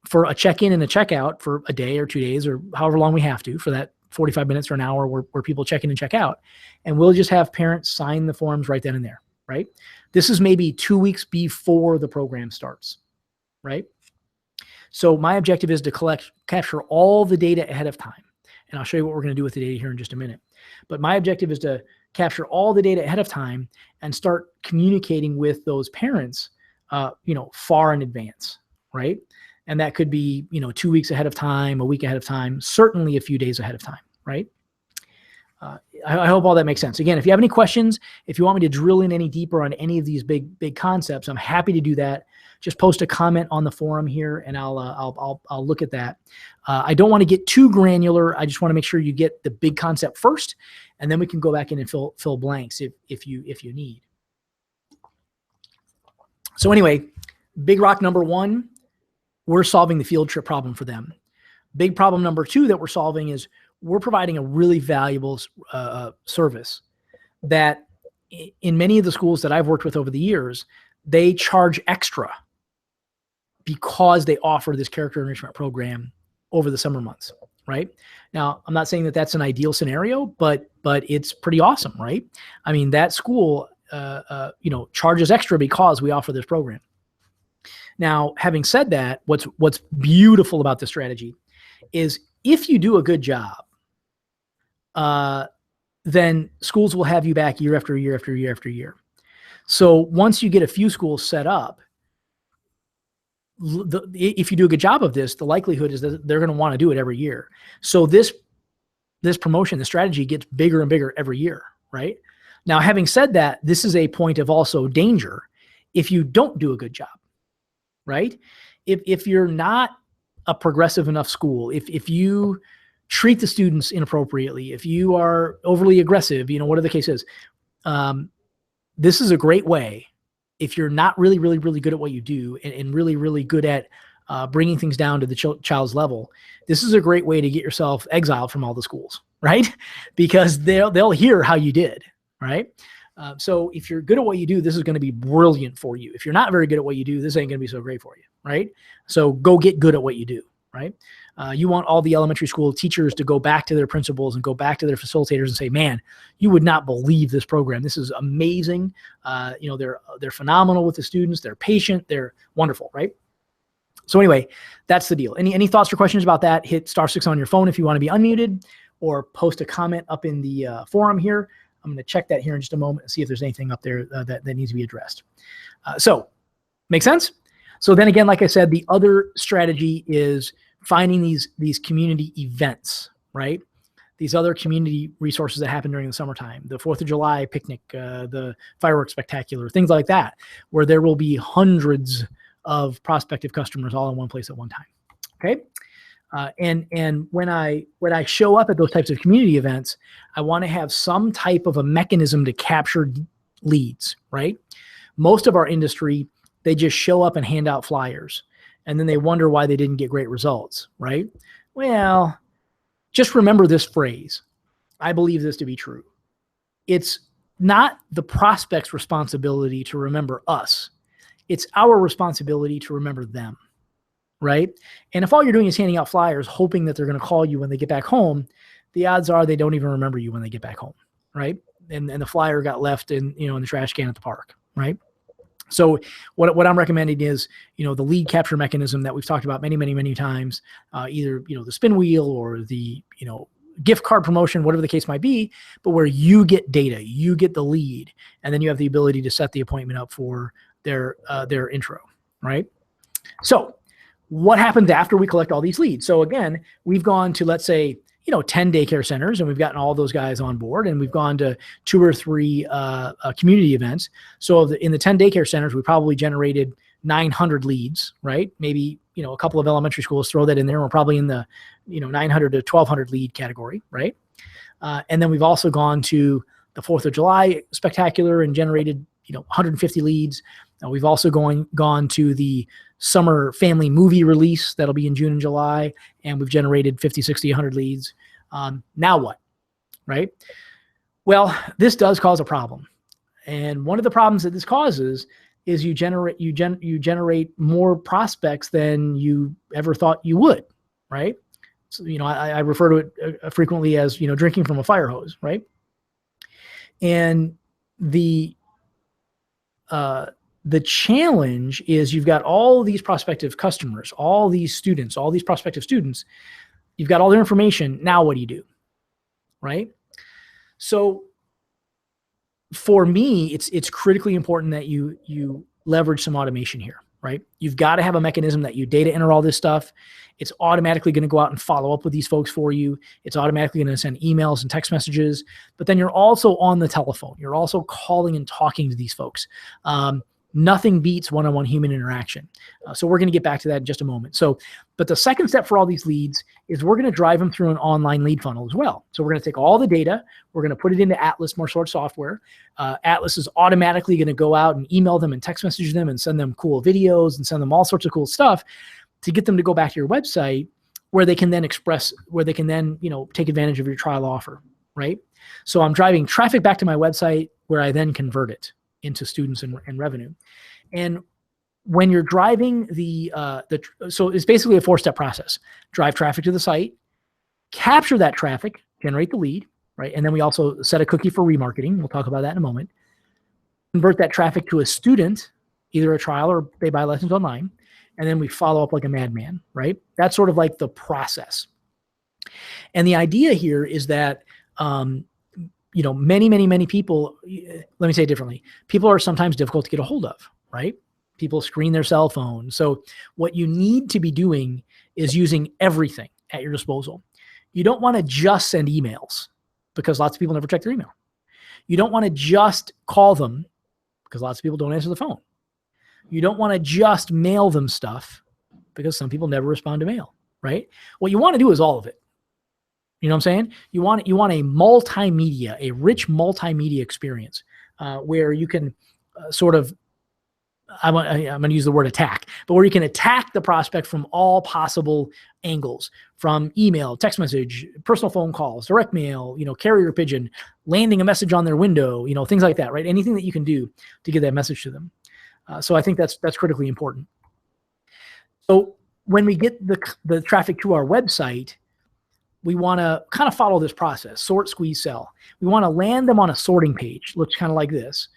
for a check-in and a check-out for a day or 2 days or however long we have to for that 45 minutes or an hour where people check in and check out. And we'll just have parents sign the forms right then and there, right? This is maybe 2 weeks before the program starts, right? So my objective is to capture all the data ahead of time. And I'll show you what we're going to do with the data here in just a minute. But my objective is to capture all the data ahead of time and start communicating with those parents, far in advance, right? And that could be, 2 weeks ahead of time, a week ahead of time, certainly a few days ahead of time, right? I hope all that makes sense. Again, if you have any questions, if you want me to drill in any deeper on any of these big concepts, I'm happy to do that. Just post a comment on the forum here, and I'll look at that. I don't want to get too granular. I just want to make sure you get the big concept first, and then we can go back in and fill blanks if you need. So anyway, big rock number one. We're solving the field trip problem for them. Big problem number two that we're solving is we're providing a really valuable service that in many of the schools that I've worked with over the years, they charge extra because they offer this character enrichment program over the summer months, right? Now, I'm not saying that that's an ideal scenario, but it's pretty awesome, right? I mean, that school, charges extra because we offer this program. Now, having said that, what's beautiful about this strategy is if you do a good job, then schools will have you back year after year after year after year. So once you get a few schools set up, if you do a good job of this, the likelihood is that they're going to want to do it every year. So this promotion, the strategy gets bigger and bigger every year, right? Now, having said that, this is a point of also danger if you don't do a good job. Right? If you're not a progressive enough school, if you treat the students inappropriately, if you are overly aggressive, whatever the case is, this is a great way. If you're not really, really, really good at what you do and really, really good at bringing things down to the child's level, this is a great way to get yourself exiled from all the schools, right? Because they'll hear how you did, right? So if you're good at what you do, this is going to be brilliant for you. If you're not very good at what you do, this ain't going to be so great for you, right? So go get good at what you do, right? You want all the elementary school teachers to go back to their principals and go back to their facilitators and say, man, you would not believe this program. This is amazing. They're phenomenal with the students. They're patient. They're wonderful, right? So anyway, that's the deal. Any thoughts or questions about that? Hit *6 on your phone if you want to be unmuted, or post a comment up in the forum here. I'm going to check that here in just a moment and see if there's anything up there that needs to be addressed. So, make sense? So then again, like I said, the other strategy is finding these community events, right? These other community resources that happen during the summertime, the 4th of July picnic, the fireworks spectacular, things like that, where there will be hundreds of prospective customers all in one place at one time, okay? And when I show up at those types of community events, I want to have some type of a mechanism to capture leads, right? Most of our industry, they just show up and hand out flyers. and then they wonder why they didn't get great results, right? Well, just remember this phrase. I believe this to be true. It's not the prospect's responsibility to remember us. It's our responsibility to remember them, right? And if all you're doing is handing out flyers, hoping that they're going to call you when they get back home, the odds are they don't even remember you when they get back home, right? And the flyer got left in the trash can at the park, right? So what I'm recommending is, the lead capture mechanism that we've talked about many, many, many times, either, the spin wheel or the, gift card promotion, whatever the case might be, but where you get data, you get the lead, and then you have the ability to set the appointment up for their intro, right? So what happens after we collect all these leads? So again, we've gone to, let's say, 10 daycare centers, and we've gotten all those guys on board, and we've gone to 2 or 3 community events. So in the 10 daycare centers, we probably generated 900 leads, right? Maybe, a couple of elementary schools, throw that in there. We're probably in the, 900 to 1200 lead category, right? And then we've also gone to the 4th of July spectacular and generated, 150 leads. We've also gone to the summer family movie release that'll be in June and July, and we've generated 50, 60, 100 leads. Now what, right? Well, this does cause a problem. And one of the problems that this causes is you generate more prospects than you ever thought you would, right? So, I refer to it frequently as, drinking from a fire hose, right? And the challenge is you've got all these prospective customers, all these students, all these prospective students, you've got all their information. Now what do you do, right? So for me, it's critically important that you leverage some automation here, right? You've got to have a mechanism that you data enter all this stuff. It's automatically going to go out and follow up with these folks for you. It's automatically going to send emails and text messages, but then you're also on the telephone. You're also calling and talking to these folks. Nothing beats one-on-one human interaction. So we're going to get back to that in just a moment. But the second step for all these leads is we're going to drive them through an online lead funnel as well. So we're going to take all the data, we're going to put it into Atlas More software. Atlas is automatically going to go out and email them and text message them and send them cool videos and send them all sorts of cool stuff to get them to go back to your website where they can then take advantage of your trial offer, right? So I'm driving traffic back to my website where I then convert it into students and revenue. And when you're driving so it's basically a 4-step process. Drive traffic to the site, capture that traffic, generate the lead, right? And then we also set a cookie for remarketing. We'll talk about that in a moment. Convert that traffic to a student, either a trial or they buy lessons online. And then we follow up like a madman, right? That's sort of like the process. And the idea here is that, many, many, many people, let me say it differently. People are sometimes difficult to get a hold of, right? People screen their cell phone. So what you need to be doing is using everything at your disposal. You don't want to just send emails because lots of people never check their email. You don't want to just call them because lots of people don't answer the phone. You don't want to just mail them stuff because some people never respond to mail, right? What you want to do is all of it. You know what I'm saying? You want a multimedia, a rich multimedia experience where you can I'm going to use the word attack, but where you can attack the prospect from all possible angles, from email, text message, personal phone calls, direct mail, carrier pigeon, landing a message on their window, things like that, right? Anything that you can do to get that message to them. So I think that's critically important. So when we get the traffic to our website, we want to kind of follow this process, sort, squeeze, sell. We want to land them on a sorting page, looks kind of like this,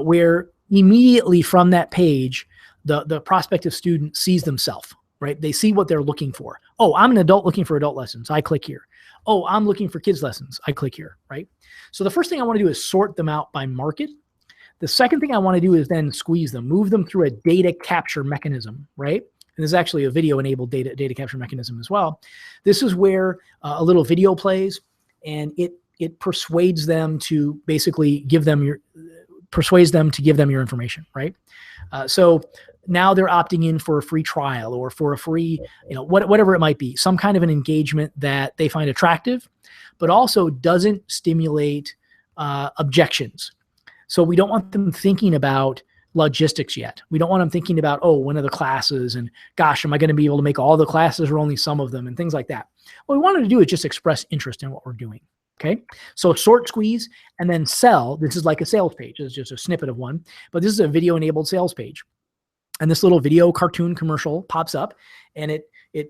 where immediately from that page, the prospective student sees themselves, right? They see what they're looking for. Oh, I'm an adult looking for adult lessons. I click here. Oh, I'm looking for kids lessons. I click here, right? So the first thing I want to do is sort them out by market. The second thing I want to do is then squeeze them, move them through a data capture mechanism, right? And there's actually a video-enabled data capture mechanism as well. This is where a little video plays, and it persuades them to basically give them your information, right? So now they're opting in for a free trial or for a free, whatever it might be, some kind of an engagement that they find attractive, but also doesn't stimulate objections. So we don't want them thinking about logistics yet. We don't want them thinking about, oh, when are the classes? And gosh, am I going to be able to make all the classes or only some of them and things like that? What we wanted to do is just express interest in what we're doing. Okay. So sort, squeeze, and then sell. This is like a sales page. It's just a snippet of one, but this is a video enabled sales page. And this little video cartoon commercial pops up, and it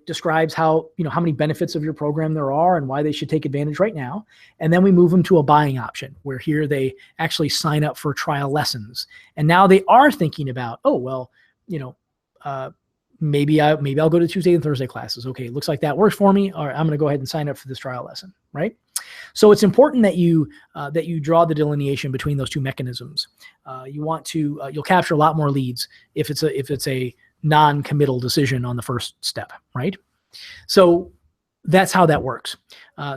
describes how many benefits of your program there are and why they should take advantage right now. And then we move them to a buying option where here they actually sign up for trial lessons. And now they are thinking about, oh, well, maybe I'll go to Tuesday and Thursday classes. Okay, looks like that works for me. All right, I'm going to go ahead and sign up for this trial lesson, right? So it's important that you draw the delineation between those two mechanisms. You'll capture a lot more leads if it's a non-committal decision on the first step, right? So that's how that works.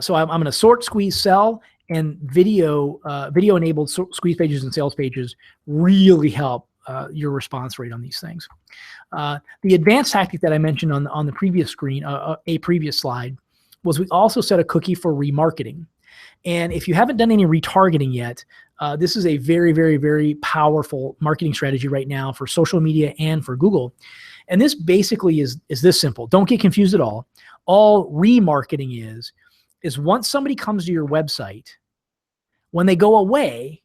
So I'm going to sort, squeeze, sell, and video-enabled squeeze pages and sales pages really help your response rate on these things. The advanced tactic that I mentioned on the previous screen, a previous slide, was we also set a cookie for remarketing. And if you haven't done any retargeting yet, this is a very, very, very powerful marketing strategy right now for social media and for Google. And this basically is this simple. Don't get confused at all. All remarketing is once somebody comes to your website, when they go away,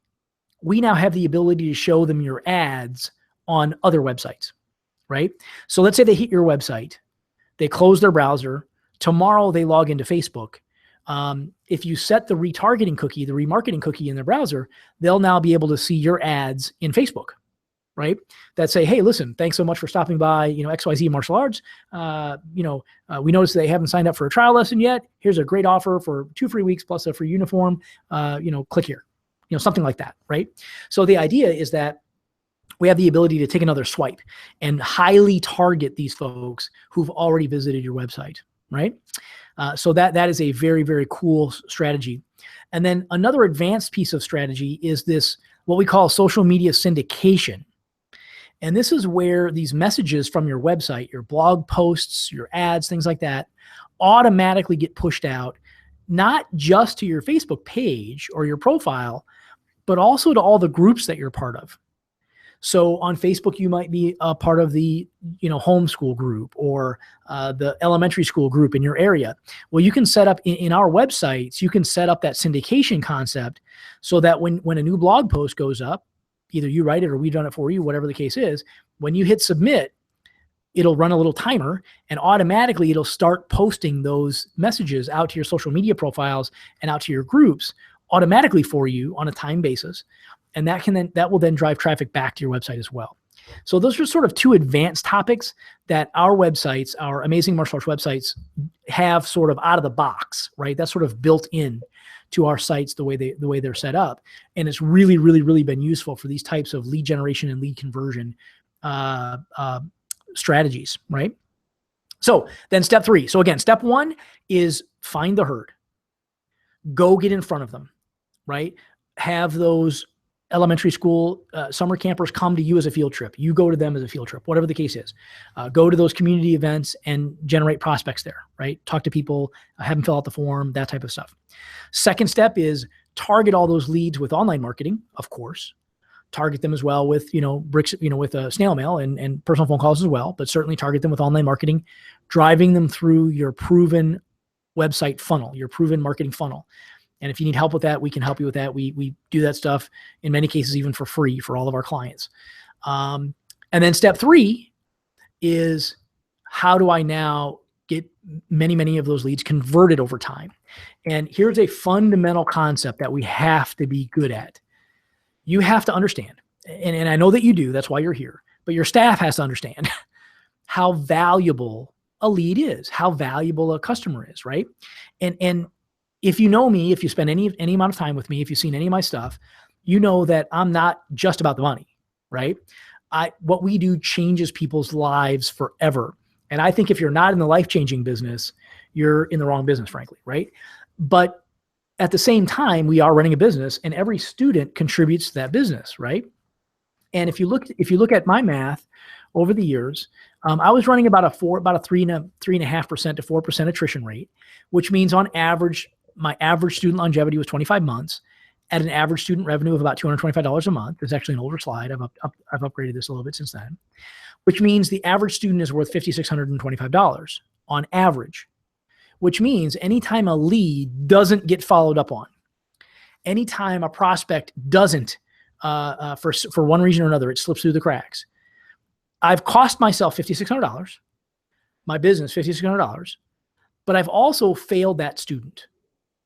we now have the ability to show them your ads on other websites, right? So let's say they hit your website, they close their browser, tomorrow they log into Facebook. If you set the retargeting cookie, the remarketing cookie in their browser, they'll now be able to see your ads in Facebook, right? That say, hey, listen, thanks so much for stopping by, XYZ Martial Arts. We noticed they haven't signed up for a trial lesson yet. Here's a great offer for 2 free weeks plus a free uniform. Click here, something like that, right? So the idea is that we have the ability to take another swipe and highly target these folks who've already visited your website, right? So that is a very, very cool strategy. And then another advanced piece of strategy is this, what we call social media syndication. And this is where these messages from your website, your blog posts, your ads, things like that, automatically get pushed out, not just to your Facebook page or your profile, but also to all the groups that you're part of. So on Facebook, you might be a part of the homeschool group or the elementary school group in your area. Well, you can set up in our websites, you can set up that syndication concept so that when a new blog post goes up, either you write it or we've done it for you, whatever the case is, when you hit submit, it'll run a little timer and automatically it'll start posting those messages out to your social media profiles and out to your groups automatically for you on a time basis. And that will then drive traffic back to your website as well. So those are sort of two advanced topics that our websites, our Amazing Martial Arts websites, have sort of out of the box, right? That's sort of built in to our sites the way they're set up, and it's really, really, really been useful for these types of lead generation and lead conversion strategies, right? So then step 3. So again, step 1 is find the herd, go get in front of them, right? Have those elementary school summer campers come to you as a field trip. You go to them as a field trip, whatever the case is. Go to those community events and generate prospects there, right? Talk to people, have them fill out the form, that type of stuff. Second step is target all those leads with online marketing, of course. Target them as well with, with snail mail and personal phone calls as well, but certainly target them with online marketing, driving them through your proven website funnel, your proven marketing funnel. And if you need help with that, we can help you with that. We do that stuff in many cases, even for free for all of our clients. And then step 3 is how do I now get many of those leads converted over time? And here's a fundamental concept that we have to be good at. You have to understand, and I know that you do, that's why you're here, but your staff has to understand how valuable a lead is, how valuable a customer is, right? And if you know me, if you spend any amount of time with me, if you've seen any of my stuff, you know that I'm not just about the money, right? What we do changes people's lives forever. And I think if you're not in the life-changing business, you're in the wrong business, frankly, right? But at the same time, we are running a business and every student contributes to that business, right? And if you look at my math over the years, I was running about a 3.5% to 4% attrition rate, which means on average, my average student longevity was 25 months. at an average student revenue of about $225 a month. It's actually an older slide. I've upgraded this a little bit since then, which means the average student is worth $5,625 on average, which means anytime a lead doesn't get followed up on, anytime a prospect doesn't, for one reason or another, it slips through the cracks, I've cost myself $5,600, my business $5,600, but I've also failed that student,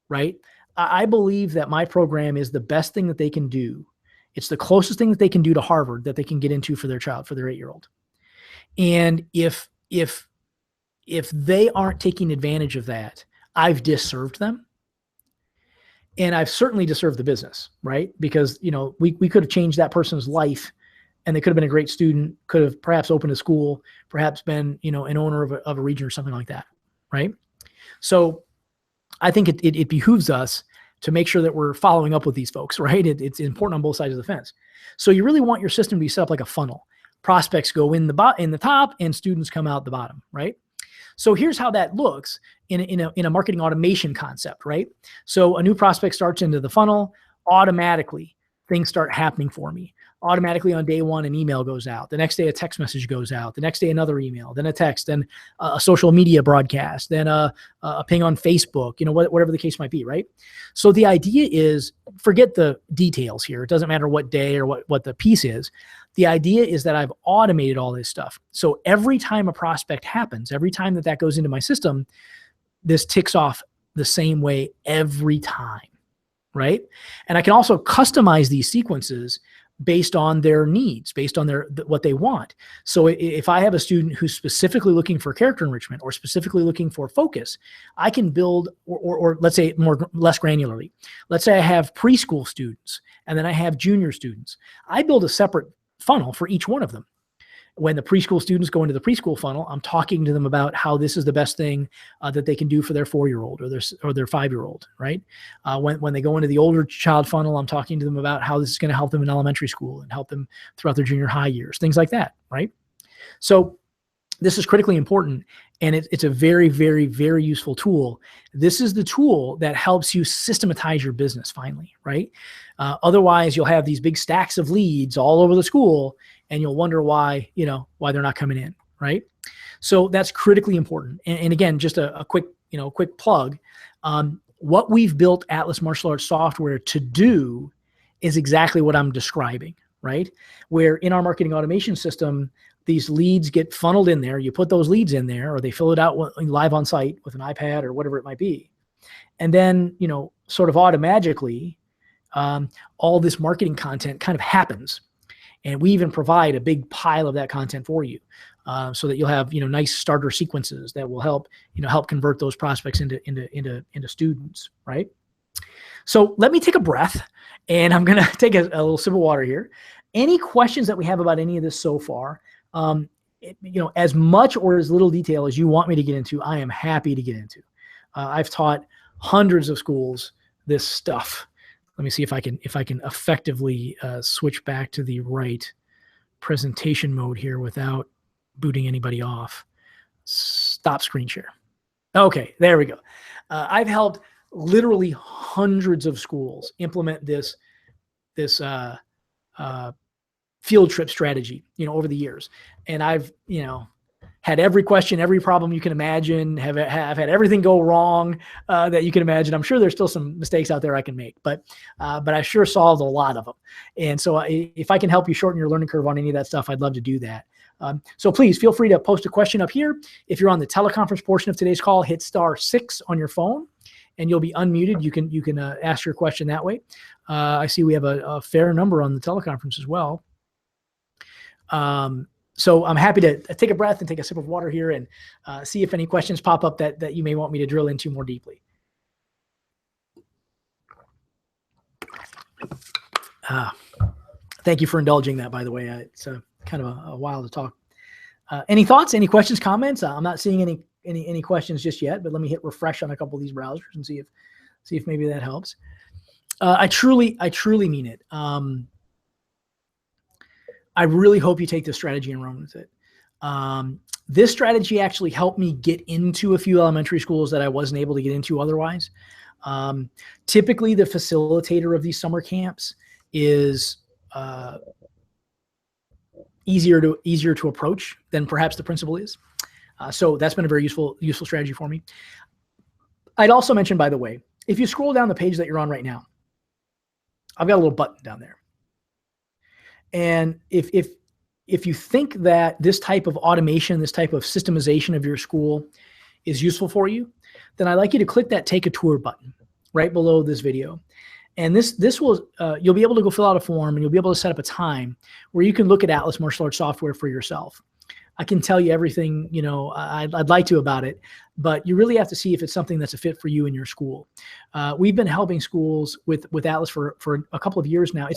right? I believe that my program is the best thing that they can do. It's the closest thing that they can do to Harvard that they can get into for their child, for their 8-year-old. And if they aren't taking advantage of that, I've disserved them. And I've certainly disserved the business, right? Because, we could have changed that person's life, and they could have been a great student, could have perhaps opened a school, perhaps been, an owner of a region or something like that, right? So I think it behooves us to make sure that we're following up with these folks, right? It's important on both sides of the fence. So you really want your system to be set up like a funnel. Prospects go in the top and students come out the bottom, right? So here's how that looks in a marketing automation concept, right? So a new prospect starts into the funnel, automatically things start happening for me. Automatically on day one, an email goes out. The next day, a text message goes out. The next day, another email, then a text, then a social media broadcast, then a ping on Facebook, whatever the case might be, right? So the idea is, forget the details here. It doesn't matter what day or what the piece is. The idea is that I've automated all this stuff. So every time a prospect happens, every time that goes into my system, this ticks off the same way every time, right? And I can also customize these sequences based on their needs, based on what they want. So if I have a student who's specifically looking for character enrichment or specifically looking for focus, I can build, or let's say less granularly. Let's say I have preschool students and then I have junior students. I build a separate funnel for each one of them. When the preschool students go into the preschool funnel, I'm talking to them about how this is the best thing that they can do for their 4-year-old or their 5-year-old, right? When they go into the older child funnel, I'm talking to them about how this is going to help them in elementary school and help them throughout their junior high years, things like that, right? So this is critically important, and it's a very, very, very useful tool. This is the tool that helps you systematize your business finally, right? Otherwise, you'll have these big stacks of leads all over the school, and you'll wonder why they're not coming in, right? So that's critically important. And again, just a quick plug. What we've built Atlas Martial Arts software to do is exactly what I'm describing, right? Where in our marketing automation system, these leads get funneled in there. You put those leads in there, or they fill it out live on site with an iPad or whatever it might be. And then, sort of automatically, all this marketing content kind of happens. And we even provide a big pile of that content for you, so that you'll have nice starter sequences that will help convert those prospects into students, right? So let me take a breath, and I'm gonna take a little sip of water here. Any questions that we have about any of this so far? As much or as little detail as you want me to get into, I am happy to get into. I've taught hundreds of schools this stuff. Let me see if I can effectively switch back to the right presentation mode here without booting anybody off. Stop screen share. Okay, there we go. I've helped literally hundreds of schools implement this field trip strategy, over the years, and I've had every question, every problem you can imagine, have had everything go wrong that you can imagine. I'm sure there's still some mistakes out there I can make, but I sure solved a lot of them. And so if I can help you shorten your learning curve on any of that stuff, I'd love to do that. So please feel free to post a question up here. If you're on the teleconference portion of today's call, hit *6 on your phone, and you'll be unmuted. You can ask your question that way. I see we have a fair number on the teleconference as well. So I'm happy to take a breath and take a sip of water here and see if any questions pop up that you may want me to drill into more deeply. Thank you for indulging that, by the way. It's kind of a while to talk. Any thoughts, any questions, comments? I'm not seeing any questions just yet, but let me hit refresh on a couple of these browsers and see if maybe that helps. I truly mean it. I really hope you take this strategy and run with it. This strategy actually helped me get into a few elementary schools that I wasn't able to get into otherwise. Typically, the facilitator of these summer camps is easier to approach than perhaps the principal is. So that's been a very useful strategy for me. I'd also mention, by the way, if you scroll down the page that you're on right now, I've got a little button down there. And if you think that this type of automation, this type of systemization of your school is useful for you, then I'd like you to click that Take a Tour button right below this video. And this will, you'll be able to go fill out a form, and you'll be able to set up a time where you can look at Atlas Martial Arts software for yourself. I can tell you everything, you know, I'd like to about it, but you really have to see if it's something that's a fit for you in your school. We've been helping schools with Atlas for a couple of years now.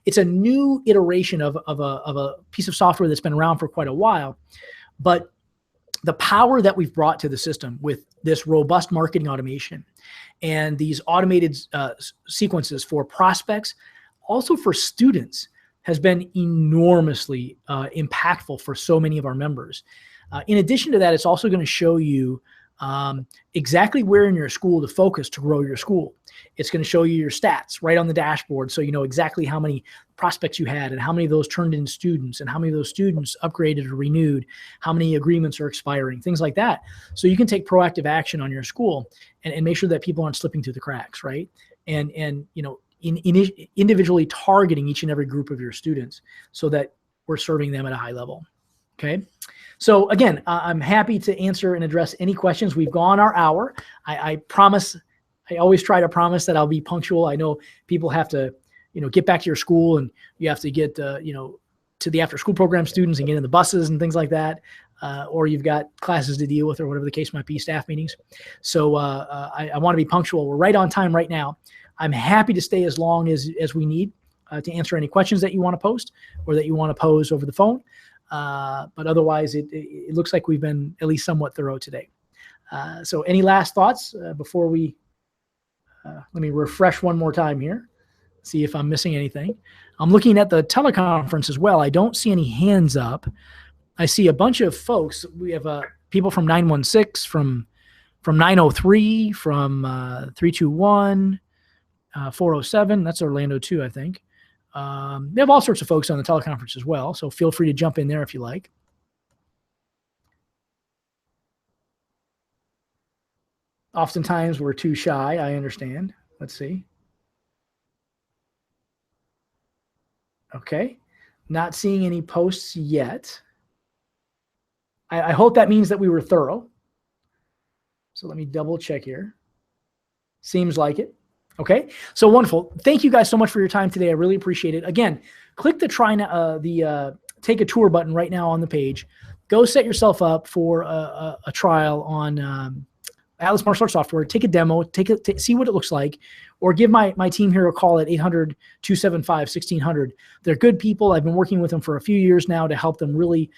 It's a new iteration of a piece of software that's been around for quite a while, but the power that we've brought to the system with this robust marketing automation and these automated sequences for prospects, also for students, has been enormously impactful for so many of our members. In addition to that, it's also going to show you exactly where in your school to focus to grow your school. It's going to show you your stats right on the dashboard, so you know exactly how many prospects you had and how many of those turned into students and how many of those students upgraded or renewed, how many agreements are expiring, things like that. So you can take proactive action on your school and make sure that people aren't slipping through the cracks, right? And you know, individually targeting each and every group of your students so that we're serving them at a high level. Okay. So again, I'm happy to answer and address any questions. We've gone our hour. I promise, I always try to promise that I'll be punctual. I know people have to, you know, get back to your school, and you have to get, you know, to the after school program students and get in the buses and things like that. Or you've got classes to deal with, or whatever the case might be, staff meetings. So I want to be punctual. We're right on time right now. I'm happy to stay as long as we need to answer any questions that you want to post or that you want to pose over the phone. But otherwise, it looks like we've been at least somewhat thorough today. So any last thoughts before we, let me refresh one more time here, see if I'm missing anything. I'm looking at the teleconference as well. I don't see any hands up. I see a bunch of folks. We have people from 916, from 903, from 321, 407. That's Orlando too, I think. We have all sorts of folks on the teleconference as well, so feel free to jump in there if you like. Oftentimes we're too shy, I understand. Let's see. Okay, not seeing any posts yet. I hope that means that we were thorough. So let me double check here. Seems like it. Okay, so wonderful. Thank you guys so much for your time today. I really appreciate it. Again, click the Take a Tour button right now on the page. Go set yourself up for a trial on Atlas Martial Arts software. Take a demo, see what it looks like, or give my team here a call at 800-275-1600. They're good people. I've been working with them for a few years now to help them really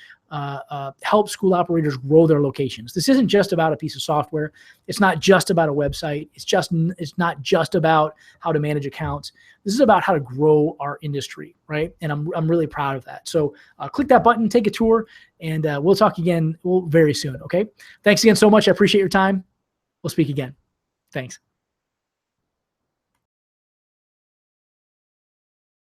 help school operators grow their locations. This isn't just about a piece of software. It's not just about a website. It's not just about how to manage accounts. This is about how to grow our industry, right? And I'm really proud of that. So click that button, take a tour, and we'll talk again very soon, okay? Thanks again so much. I appreciate your time. We'll speak again. Thanks.